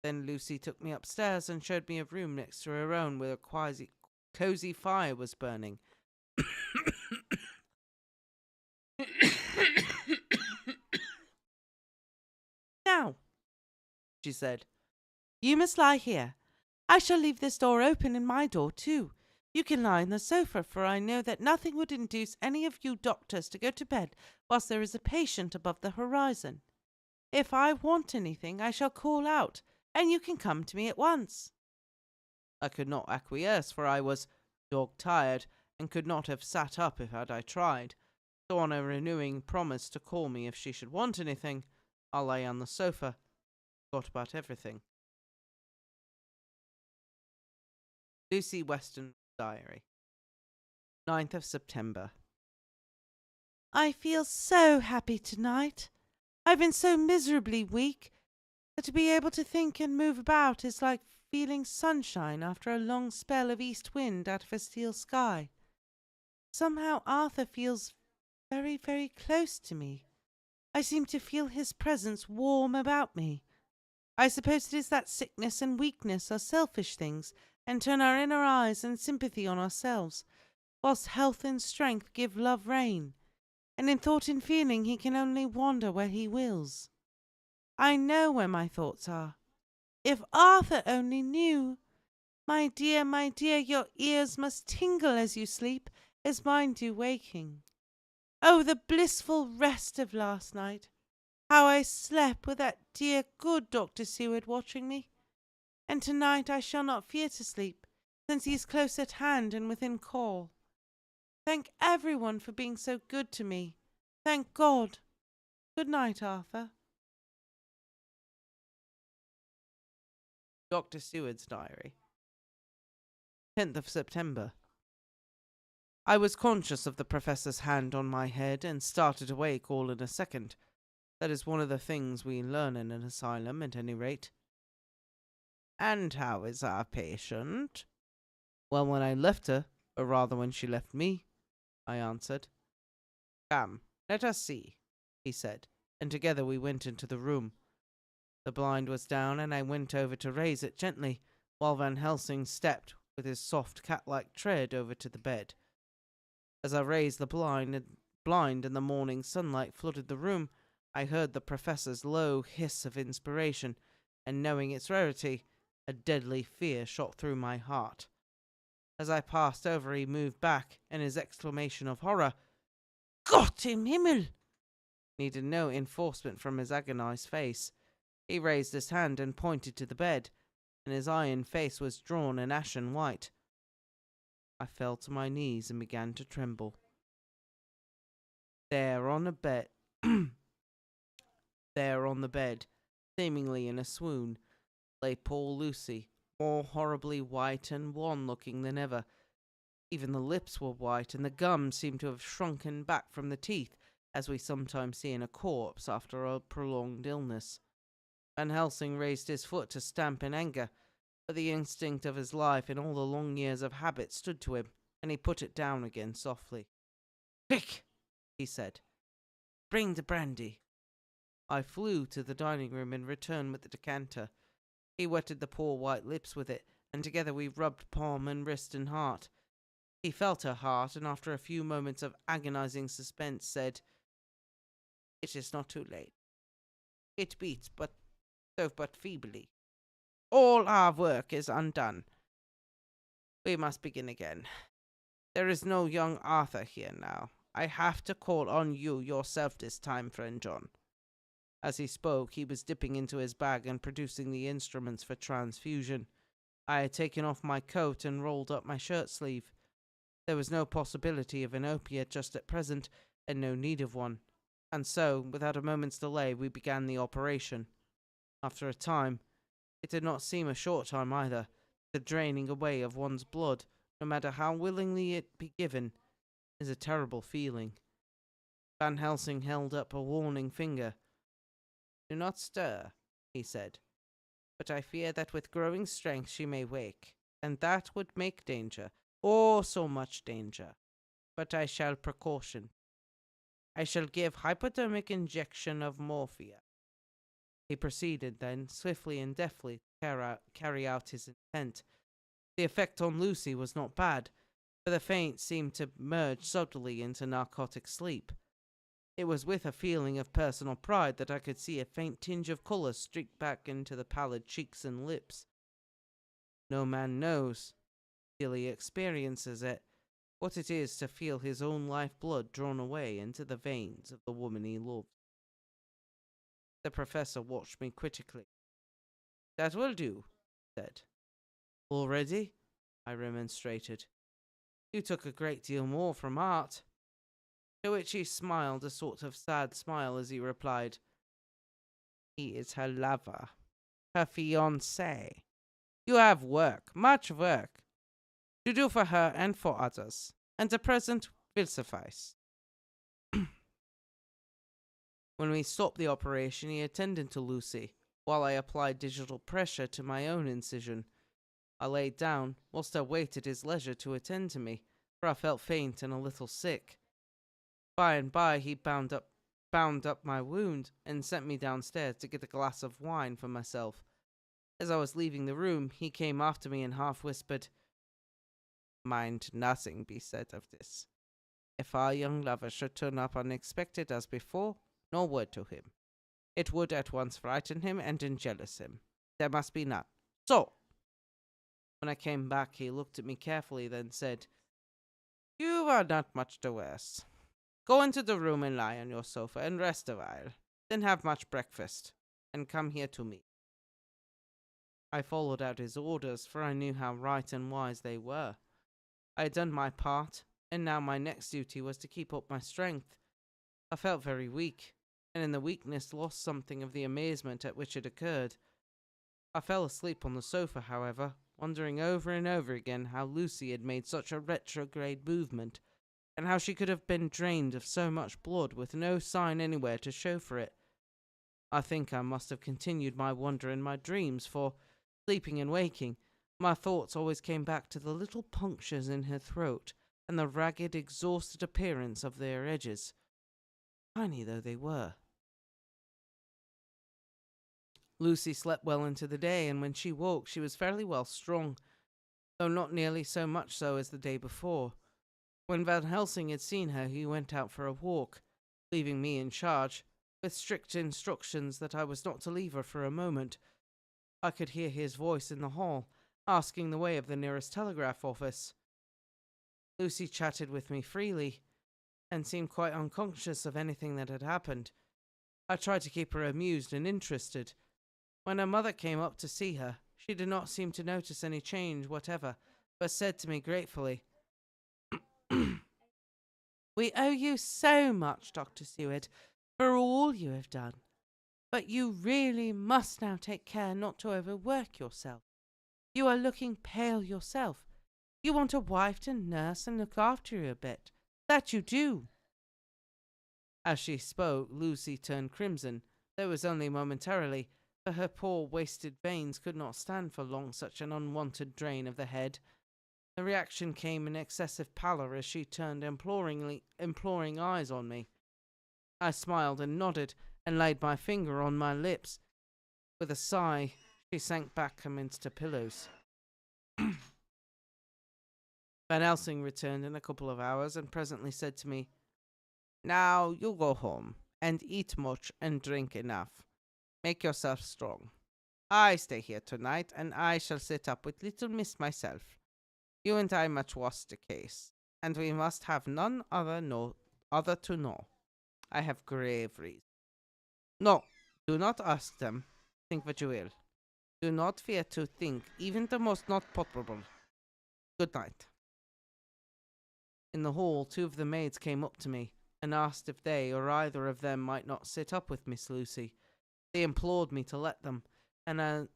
Then Lucy took me upstairs and showed me a room next to her own where a cosy fire was burning. "Now," she said, "you must lie here. I shall leave this door open and my door too. You can lie on the sofa, for I know that nothing would induce any of you doctors to go to bed whilst there is a patient above the horizon. If I want anything, I shall call out, and you can come to me at once." I could not acquiesce, for I was dog-tired, and could not have sat up if I tried. So on a renewing promise to call me if she should want anything, I lay on the sofa, thought about everything. Lucy Weston's Diary. 9th of September. I feel so happy tonight. I've been so miserably weak that to be able to think and move about is like feeling sunshine after a long spell of east wind out of a steel sky. Somehow Arthur feels very, very close to me. I seem to feel his presence warm about me. I suppose it is that sickness and weakness are selfish things and turn our inner eyes and sympathy on ourselves, whilst health and strength give love rein, and in thought and feeling he can only wander where he wills. I know where my thoughts are. If Arthur only knew! My dear, your ears must tingle as you sleep, as mine do waking. Oh, the blissful rest of last night! How I slept with that dear good Dr. Seward watching me. And tonight I shall not fear to sleep, since he is close at hand and within call. Thank everyone for being so good to me. Thank God. Good night, Arthur. Dr. Seward's Diary. 10th of September. I was conscious of the Professor's hand on my head and started awake all in a second. That is one of the things we learn in an asylum, at any rate. "And how is our patient?" "Well, when I left her, or rather when she left me," I answered. "Come, let us see," he said, and together we went into the room. The blind was down, and I went over to raise it gently, while Van Helsing stepped, with his soft cat-like tread, over to the bed. As I raised the blind and the morning sunlight flooded the room, I heard the Professor's low hiss of inspiration, and knowing its rarity, a deadly fear shot through my heart. As I passed over, he moved back, and his exclamation of horror, "Gott im Himmel!" needed no enforcement from his agonized face. He raised his hand and pointed to the bed, and his iron face was drawn and ashen white. I fell to my knees and began to tremble. There on the bed, seemingly in a swoon, lay poor Lucy, more horribly white and wan-looking than ever. Even the lips were white, and the gums seemed to have shrunken back from the teeth, as we sometimes see in a corpse after a prolonged illness. Van Helsing raised his foot to stamp in anger, but the instinct of his life and all the long years of habit stood to him, and he put it down again softly. "Quick!" he said. bring the brandy." I flew to the dining room and returned with the decanter. He wetted the poor white lips with it, and together we rubbed palm and wrist and heart. He felt her heart, and after a few moments of agonizing suspense said, "It is not too late. It beats but feebly. All our work is undone. We must begin again. There is no young Arthur here now. I have to call on you yourself this time, friend John." As he spoke, he was dipping into his bag and producing the instruments for transfusion. I had taken off my coat and rolled up my shirt sleeve. There was no possibility of an opiate just at present, and no need of one. And so, without a moment's delay, we began the operation. After a time, it did not seem a short time either, the draining away of one's blood, no matter how willingly it be given, is a terrible feeling. Van Helsing held up a warning finger. "Do not stir," he said, "but I fear that with growing strength she may wake, and that would make danger, oh, so much danger. But I shall precaution. I shall give hypodermic injection of morphia." He proceeded then, swiftly and deftly, to carry out his intent. The effect on Lucy was not bad, for the faint seemed to merge subtly into narcotic sleep. It was with a feeling of personal pride that I could see a faint tinge of colour streak back into the pallid cheeks and lips. No man knows, till he experiences it, what it is to feel his own life-blood drawn away into the veins of the woman he loves. The professor watched me critically. "That will do," he said. "Already?" I remonstrated. "You took a great deal more from art." To which he smiled a sort of sad smile as he replied, "He is her lover, her fiancé. You have work, much work, to do for her and for others, and the present will suffice." When we stopped the operation, he attended to Lucy, while I applied digital pressure to my own incision. I laid down, whilst I waited his leisure to attend to me, for I felt faint and a little sick. By and by he bound up my wound, and sent me downstairs to get a glass of wine for myself. As I was leaving the room, he came after me and half whispered, "Mind nothing be said of this. If our young lover should turn up unexpected as before, no word to him. It would at once frighten him and enjealous him. There must be none. So." When I came back, he looked at me carefully, then said, "You are not much the worse. Go into the room and lie on your sofa and rest a while. Then have much breakfast, and come here to me." I followed out his orders, for I knew how right and wise they were. I had done my part, and now my next duty was to keep up my strength. I felt very weak, and in the weakness lost something of the amazement at which it occurred. I fell asleep on the sofa, however, wondering over and over again how Lucy had made such a retrograde movement, and how she could have been drained of so much blood with no sign anywhere to show for it. I think I must have continued my wonder in my dreams, for, sleeping and waking, my thoughts always came back to the little punctures in her throat and the ragged, exhausted appearance of their edges, tiny though they were. Lucy slept well into the day, and when she woke she was fairly well strong, though not nearly so much so as the day before. When Van Helsing had seen her, he went out for a walk, leaving me in charge, with strict instructions that I was not to leave her for a moment. I could hear his voice in the hall, asking the way of the nearest telegraph office. Lucy chatted with me freely, and seemed quite unconscious of anything that had happened. I tried to keep her amused and interested. When her mother came up to see her, she did not seem to notice any change whatever, but said to me gratefully, "We owe you so much, Dr. Seward, for all you have done. But you really must now take care not to overwork yourself. You are looking pale yourself. You want a wife to nurse and look after you a bit. That you do." As she spoke, Lucy turned crimson, though it was only momentarily, for her poor wasted veins could not stand for long such an unwanted drain of the head. The reaction came in excessive pallor as she turned imploring eyes on me. I smiled and nodded and laid my finger on my lips. With a sigh, she sank back amidst her pillows. Van Helsing returned in a couple of hours and presently said to me, "Now you go home and eat much and drink enough. Make yourself strong. I stay here tonight, and I shall sit up with little miss myself. You and I must watch the case, and we must have none other to know. I have grave reason. No, do not ask them. Think what you will. Do not fear to think even the most not probable. Good night." In the hall, 2 of the maids came up to me and asked if they or either of them might not sit up with Miss Lucy. They implored me to let them, and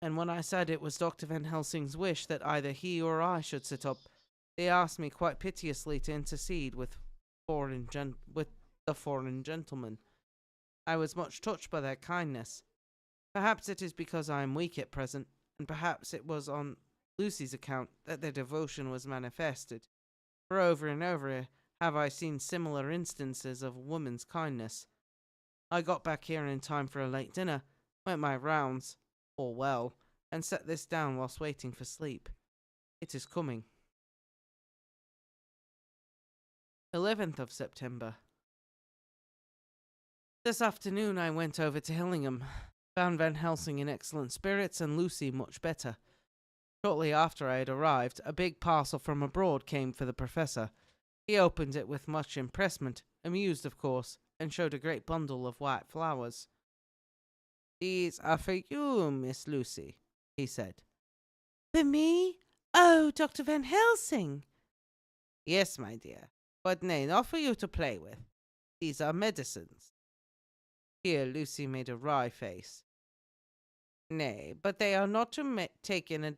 when I said it was Dr. Van Helsing's wish that either he or I should sit up, they asked me quite piteously to intercede with the foreign gentleman. I was much touched by their kindness. Perhaps it is because I am weak at present, and perhaps it was on Lucy's account that their devotion was manifested, for over and over have I seen similar instances of woman's kindness. I got back here in time for a late dinner, went my rounds, all well, and set this down whilst waiting for sleep. It is coming. 11th of September. This afternoon I went over to Hillingham, found Van Helsing in excellent spirits and Lucy much better. Shortly after I had arrived, a big parcel from abroad came for the professor. He opened it with much impressment, amused of course, and showed a great bundle of white flowers. "These are for you, Miss Lucy," he said. "For me? Oh, Dr. Van Helsing!" "Yes, my dear, but nay, not for you to play with. These are medicines." Here Lucy made a wry face. "Nay, but they are not to take in a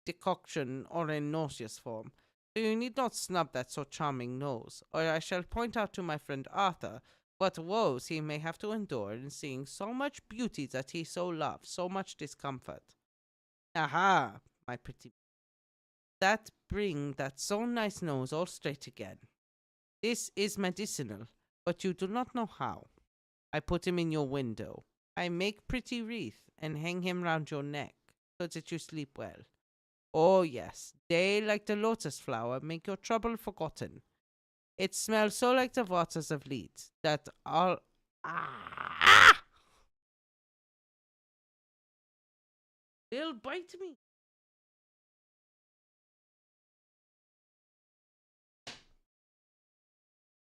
decoction or in nauseous form, so you need not snub that so charming nose, or I shall point out to my friend Arthur what woes he may have to endure in seeing so much beauty that he so loves, so much discomfort. Aha, my pretty, that bring that so nice nose all straight again. This is medicinal, but you do not know how. I put him in your window. I make pretty wreath and hang him round your neck, so that you sleep well. Oh yes, they, like the lotus flower, make your trouble forgotten. It smells so like the waters of Leeds that all... Ah! They'll bite me.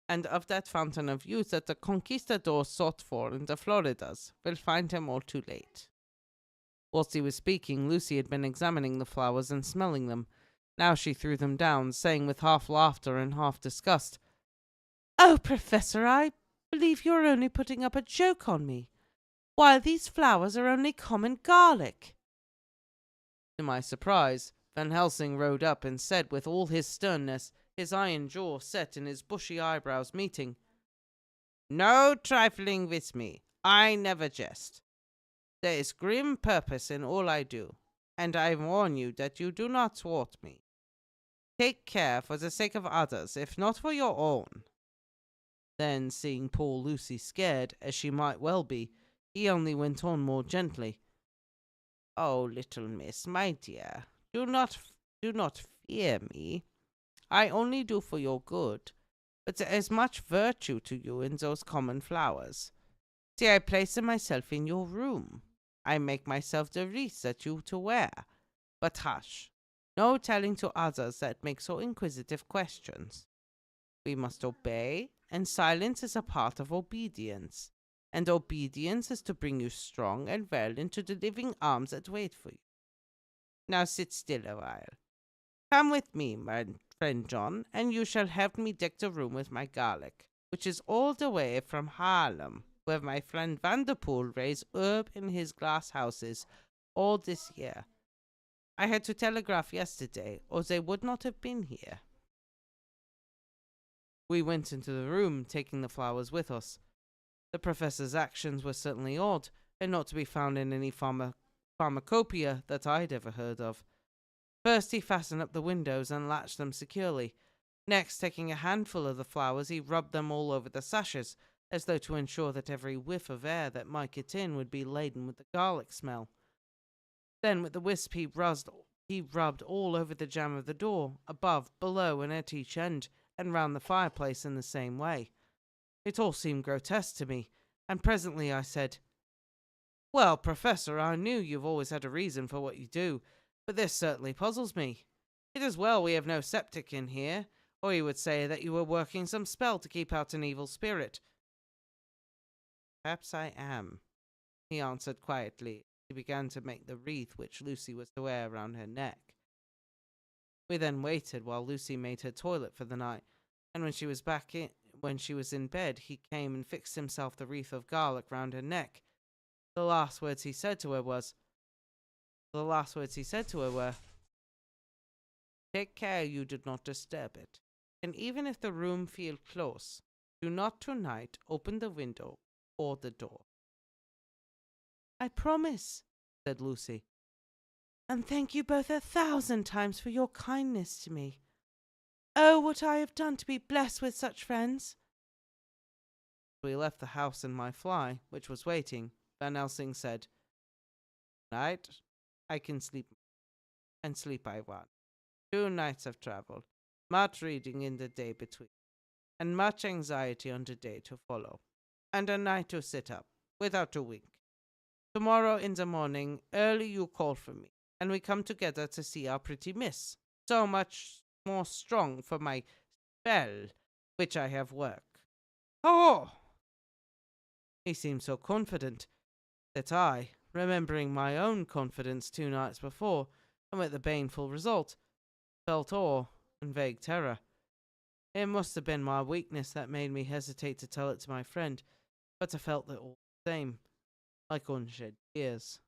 And of that fountain of youth that the conquistadors sought for in the Floridas, will find him all too late." Whilst he was speaking, Lucy had been examining the flowers and smelling them. Now she threw them down, saying with half laughter and half disgust, "Oh, Professor, I believe you are only putting up a joke on me. Why, these flowers are only common garlic." To my surprise, Van Helsing rode up and said with all his sternness, his iron jaw set and his bushy eyebrows meeting, "No trifling with me. I never jest. There is grim purpose in all I do, and I warn you that you do not thwart me. Take care for the sake of others, if not for your own." Then, seeing poor Lucy scared, as she might well be, he only went on more gently. "Oh, little miss, my dear, do not fear me. I only do for your good, but there is much virtue to you in those common flowers. See, I place them myself in your room. I make myself the wreath that you to wear. But hush, no telling to others that make so inquisitive questions. We must obey, and silence is a part of obedience, and obedience is to bring you strong and well into the living arms that wait for you. Now sit still a while. Come with me, my friend John, and you shall help me deck the room with my garlic, which is all the way from Haarlem, where my friend Vanderpool raised herb in his glass houses all this year. I had to telegraph yesterday, or they would not have been here." We went into the room, taking the flowers with us. The professor's actions were certainly odd, and not to be found in any pharmacopoeia that I had ever heard of. First he fastened up the windows and latched them securely. Next, taking a handful of the flowers, he rubbed them all over the sashes, as though to ensure that every whiff of air that might get in would be laden with the garlic smell. Then, with the wisp, he rubbed all over the jamb of the door, above, below, and at each end, and round the fireplace in the same way. It all seemed grotesque to me, and presently I said, "Well, Professor, I knew you've always had a reason for what you do, but this certainly puzzles me. It is well we have no septic in here, or you would say that you were working some spell to keep out an evil spirit." "Perhaps I am," he answered quietly. He began to make the wreath which Lucy was to wear round her neck. We then waited while Lucy made her toilet for the night, and when she was in bed, he came and fixed himself the wreath of garlic round her neck. The last words he said to her were, "Take care you do not disturb it, and even if the room feel close, do not tonight open the window or the door." "I promise," said Lucy. "And thank you both 1,000 times for your kindness to me. Oh, what I have done to be blessed with such friends." We left the house in my fly, which was waiting. Van Helsing said, "Night, I can sleep, and sleep I want. 2 nights of travel, much reading in the day between, and much anxiety on the day to follow, and a night to sit up, without a wink. Tomorrow in the morning, early you call for me, and we come together to see our pretty miss, so much more strong for my spell, which I have work. Oh!" He seemed so confident that I, remembering my own confidence 2 nights before, and with the baneful result, felt awe and vague terror. It must have been my weakness that made me hesitate to tell it to my friend, but I felt it all the same, like unshed tears.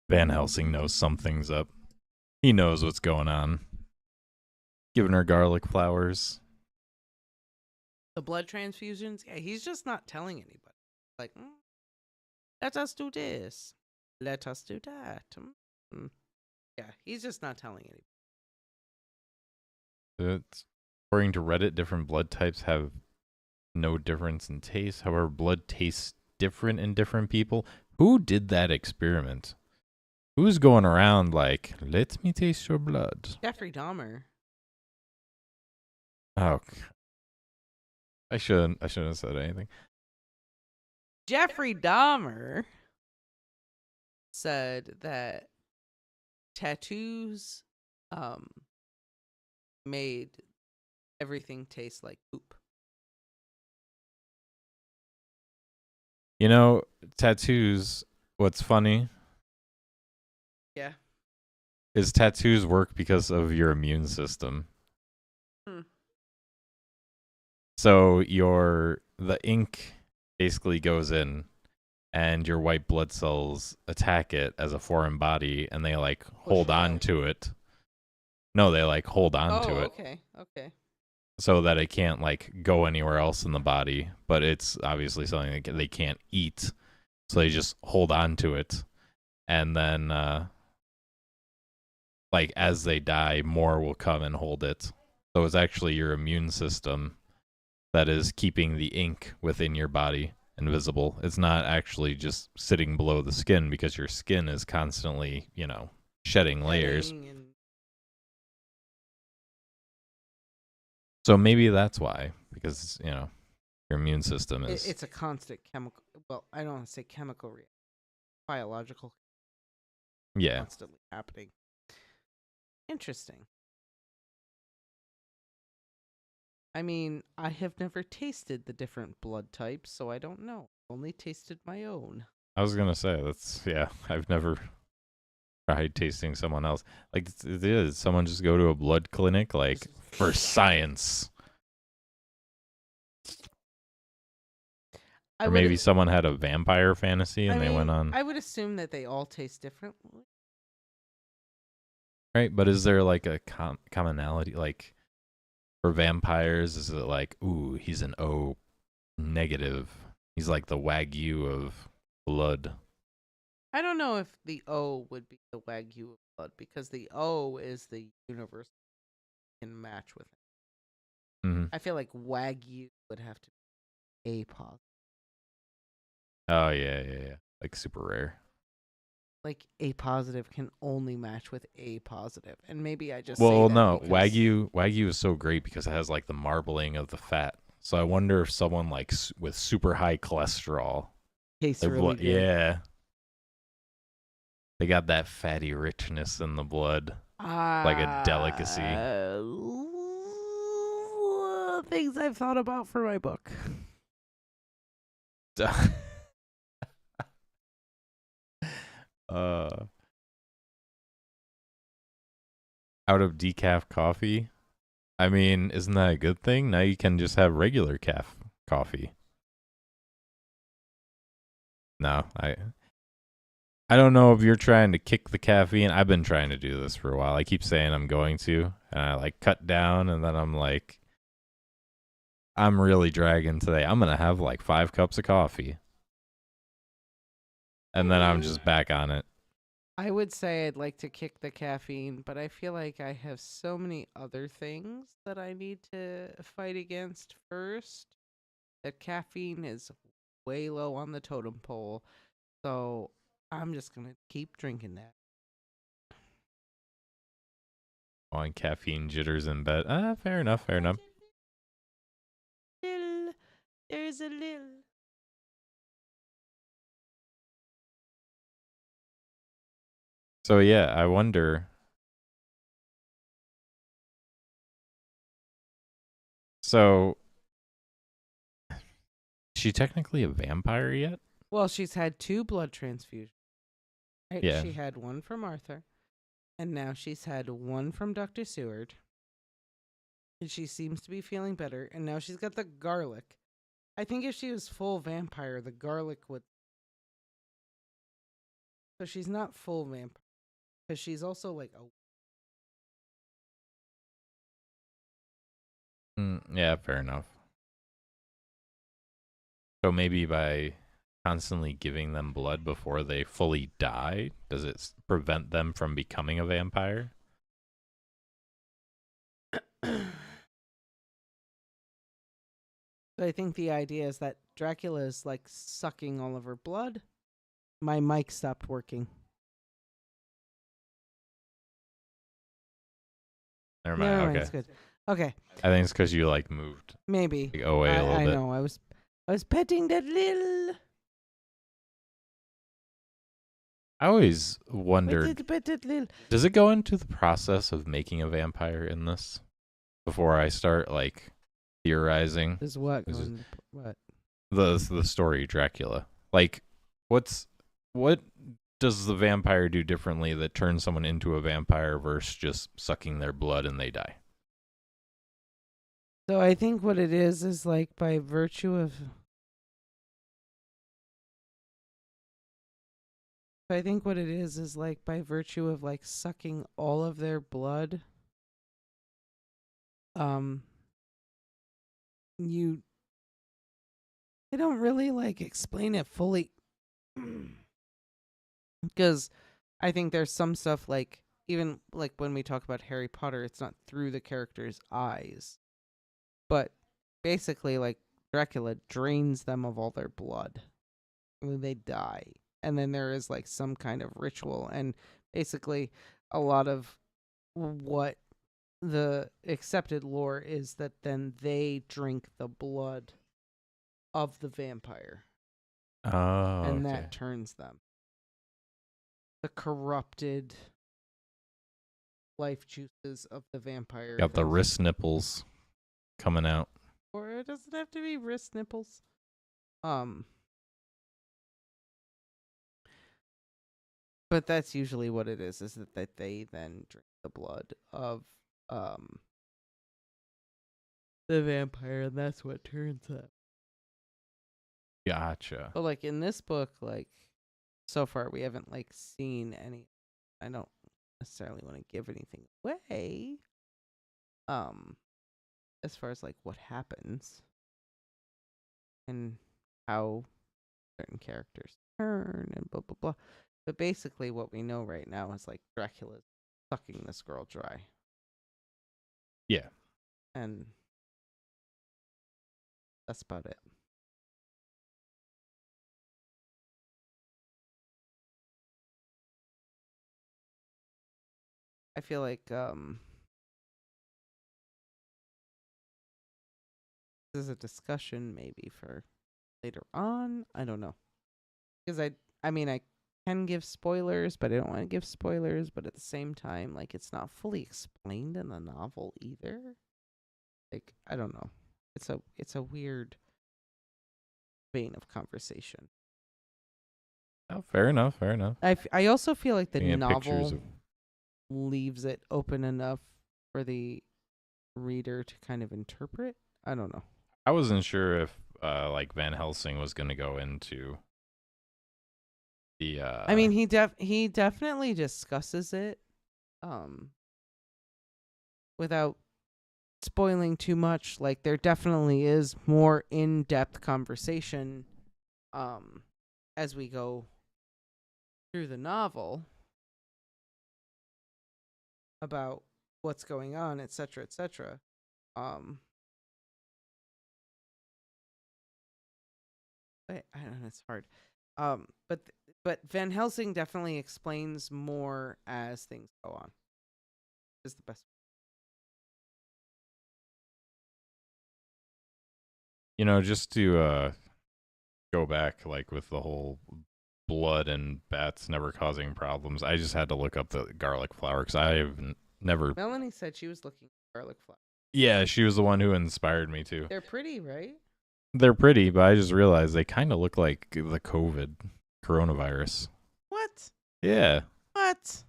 Van Helsing knows something's up. He knows what's going on. Giving her garlic flowers. The blood transfusions, yeah, he's just not telling anybody. Like, let us do this. Let us do that. Yeah, he's just not telling anybody. According to Reddit, different blood types have no difference in taste. However, blood tastes different in different people. Who did that experiment? Who's going around like, let me taste your blood? Jeffrey Dahmer. Oh, I shouldn't have said anything. Jeffrey Dahmer said that tattoos made everything taste like poop. You know, tattoos, what's funny Yeah. is tattoos work because of your immune system. So the ink basically goes in and your white blood cells attack it as a foreign body and they like hold on to it. No, they like hold on to it. Okay. So that it can't like go anywhere else in the body, but it's obviously something that they can't eat. So they just hold on to it. And then like as they die, more will come and hold it. So it's actually your immune system that is keeping the ink within your body invisible. It's not actually just sitting below the skin because your skin is constantly, shedding layers. So maybe that's why, because, your immune system is... It's a constant chemical... Well, I don't want to say chemical reaction. Biological. Yeah. Constantly happening. Interesting. I mean, I have never tasted the different blood types, so I don't know. Only tasted my own. I was gonna say I've never tried tasting someone else. Like it is someone just go to a blood clinic like for science, or maybe someone had a vampire fantasy and they went on. I would assume that they all taste differently, right? But is there like a commonality? Like for vampires, is it like, ooh, he's an O negative? He's like the Wagyu of blood. I don't know if the O would be the Wagyu of blood because the O is the universe can match with it. Hmm. I feel like Wagyu would have to be A positive. Oh yeah, yeah, yeah. Like super rare. Like A positive can only match with A positive, and maybe I just say Well, that no, because Wagyu is so great because it has like the marbling of the fat. So I wonder if someone like with super high cholesterol, tastes their really blood, good. yeah, they got that fatty richness in the blood, like a delicacy. Things I've thought about for my book. uh, Out of decaf coffee. I mean, isn't that a good thing? Now you can just have regular coffee. No, I don't know if you're trying to kick the caffeine. I've been trying to do this for a while. I keep saying I'm going to, and I like cut down, and then I'm like, I'm really dragging today. I'm gonna have like 5 cups of coffee, and then I'm just back on it. I would say I'd like to kick the caffeine, but I feel like I have so many other things that I need to fight against first that caffeine is way low on the totem pole. So I'm just going to keep drinking that. On caffeine jitters in bed. Fair enough. Fair enough. There's a little. So yeah, I wonder. So, is she technically a vampire yet? Well, she's had 2 blood transfusions. Right? Yeah. She had one from Arthur, and now she's had one from Dr. Seward. And she seems to be feeling better, and now she's got the garlic. I think if she was full vampire, the garlic would. So she's not full vampire because she's also like a. Yeah, fair enough. So maybe by constantly giving them blood before they fully die, does it prevent them from becoming a vampire? So I think the idea is that Dracula is like sucking all of her blood. My mic stopped working. Never Never mind. mind, Okay. it's good. Okay, I think it's because you like moved maybe. like away a little I bit. know. I was petting that little. I always wondered, Pet that little. does it go into the process of making a vampire in this before I start like theorizing Is what This is- going? What? the story Dracula? Like, what does the vampire do differently that turns someone into a vampire versus just sucking their blood and they die? So I think what it is like by virtue of. I think what it is like by virtue of like sucking all of their blood. You. They don't really like explain it fully. Because I think there's some stuff like even like when we talk about Harry Potter, it's not through the character's eyes, but basically like Dracula drains them of all their blood, and then they die, and then there is like some kind of ritual, and basically a lot of what the accepted lore is that then they drink the blood of the vampire, Oh, and okay. that turns them. The corrupted life juices of the vampire. Got the is- wrist nipples coming out. Or it doesn't have to be wrist nipples. But that's usually what it is that they then drink the blood of the vampire, and that's what turns them. Gotcha. But like in this book, like so far we haven't like seen any. I don't necessarily want to give anything away. As far as like what happens and how certain characters turn and blah blah blah. But basically, what we know right now is like Dracula's sucking this girl dry, Yeah. and that's about it. I feel like this is a discussion maybe for later on. I don't know, because I mean, I can give spoilers, but I don't want to give spoilers. But at the same time, like it's not fully explained in the novel either. Like I don't know. It's a weird vein of conversation. Oh, fair enough. Fair enough. I also feel like the Looking at pictures novel of leaves it open enough for the reader to kind of interpret. I don't know. I wasn't sure if like Van Helsing was going to go into the I mean, he definitely discusses it, um, without spoiling too much. Like there definitely is more in-depth conversation, as we go through the novel about what's going on, etc., etc. Um, I don't know. It's hard. But Van Helsing definitely explains more as things go on. Is the best. just to go back like with the whole blood and bats never causing problems. I just had to look up the garlic flower because never. Melanie said she was looking for garlic flowers. Yeah, she was the one who inspired me to. They're pretty, right? They're pretty, but I just realized they kind of look like the coronavirus. What? Yeah. What?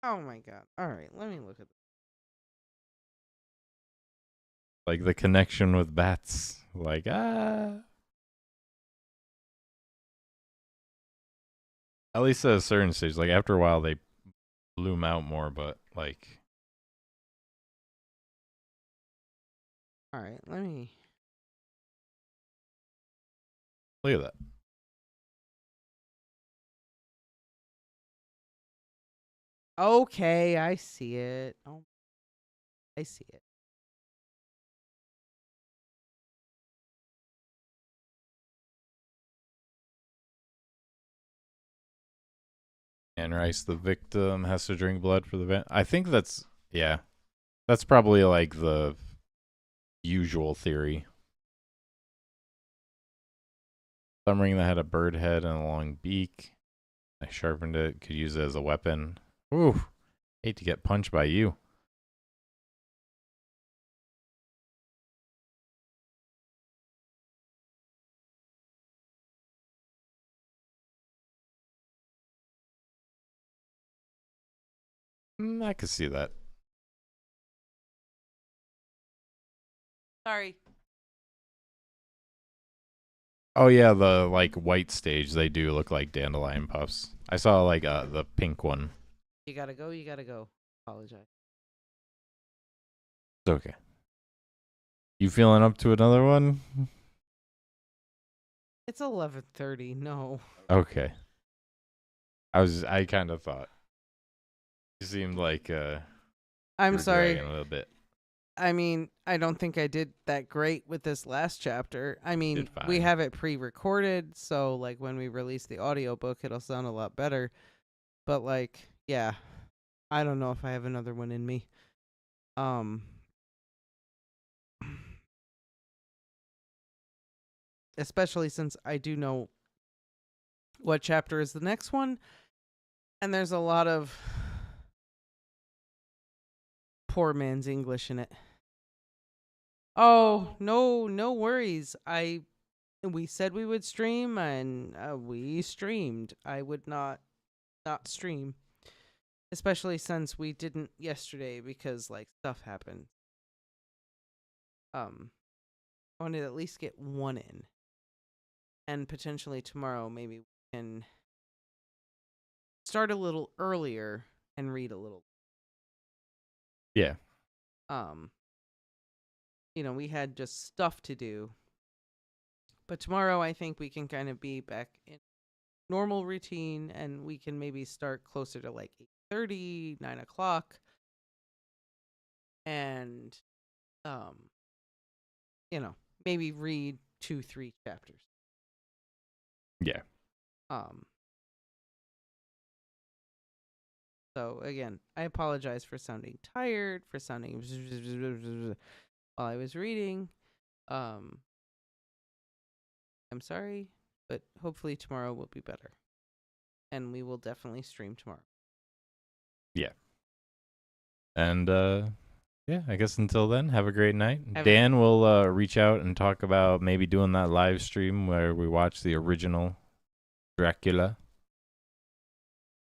Oh my god. All right, let me look at this. Like the connection with bats. Like, At least at a certain stage. Like, after a while, they bloom out more, but, like. All right, let me. Look at that. Okay, I see it. Oh, I see it. And Rice, the victim, has to drink blood for the vent. I think that's. Yeah. That's probably, like, the usual theory. Some ring that had a bird head and a long beak. I sharpened it, could use it as a weapon. Ooh, hate to get punched by you. I could see that. Sorry. Oh yeah, the like white stage, they do look like dandelion puffs. I saw like the pink one. You gotta go. You gotta go. Apologize. It's okay. You feeling up to another one? It's 11:30. No. Okay. I kind of thought. You seemed like I'm you're sorry. dragging a little bit. I mean, I don't think I did that great with this last chapter. I mean, Did we fine. have it pre-recorded, so like when we release the audiobook, it'll sound a lot better. But like, yeah, I don't know if I have another one in me. Especially since I do know what chapter is the next one, and there's a lot of poor man's English in it. Oh, no worries. We said we would stream, and we streamed. I would not stream, especially since we didn't yesterday because like stuff happened. I wanted to at least get one in, and potentially tomorrow maybe we can start a little earlier and read a little. Yeah. We had just stuff to do. But tomorrow I think we can kind of be back in normal routine, and we can maybe start closer to like 8:30, 9 o'clock, and maybe read 2-3 chapters. Yeah. So again, I apologize for sounding tired, for sounding while I was reading. I'm sorry, but hopefully tomorrow will be better. And we will definitely stream tomorrow. Yeah. And yeah, I guess until then, have a great night. Have a- Dan will reach out and talk about maybe doing that live stream where we watch the original Dracula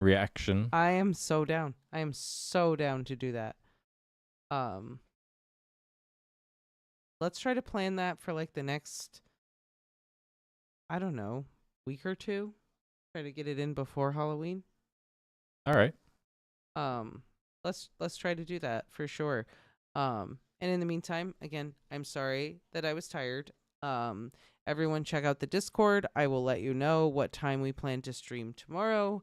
reaction. I am so down. I am so down to do that. Let's try to plan that for like the next, I don't know, week or two. Try to get it in before Halloween. All right. Let's try to do that for sure. And in the meantime, again, I'm sorry that I was tired. Everyone check out the Discord. I will let you know what time we plan to stream tomorrow.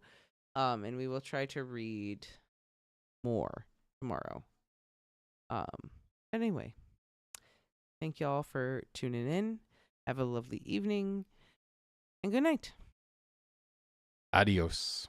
And we will try to read more tomorrow. Anyway, thank y'all for tuning in. Have a lovely evening and good night. Adios.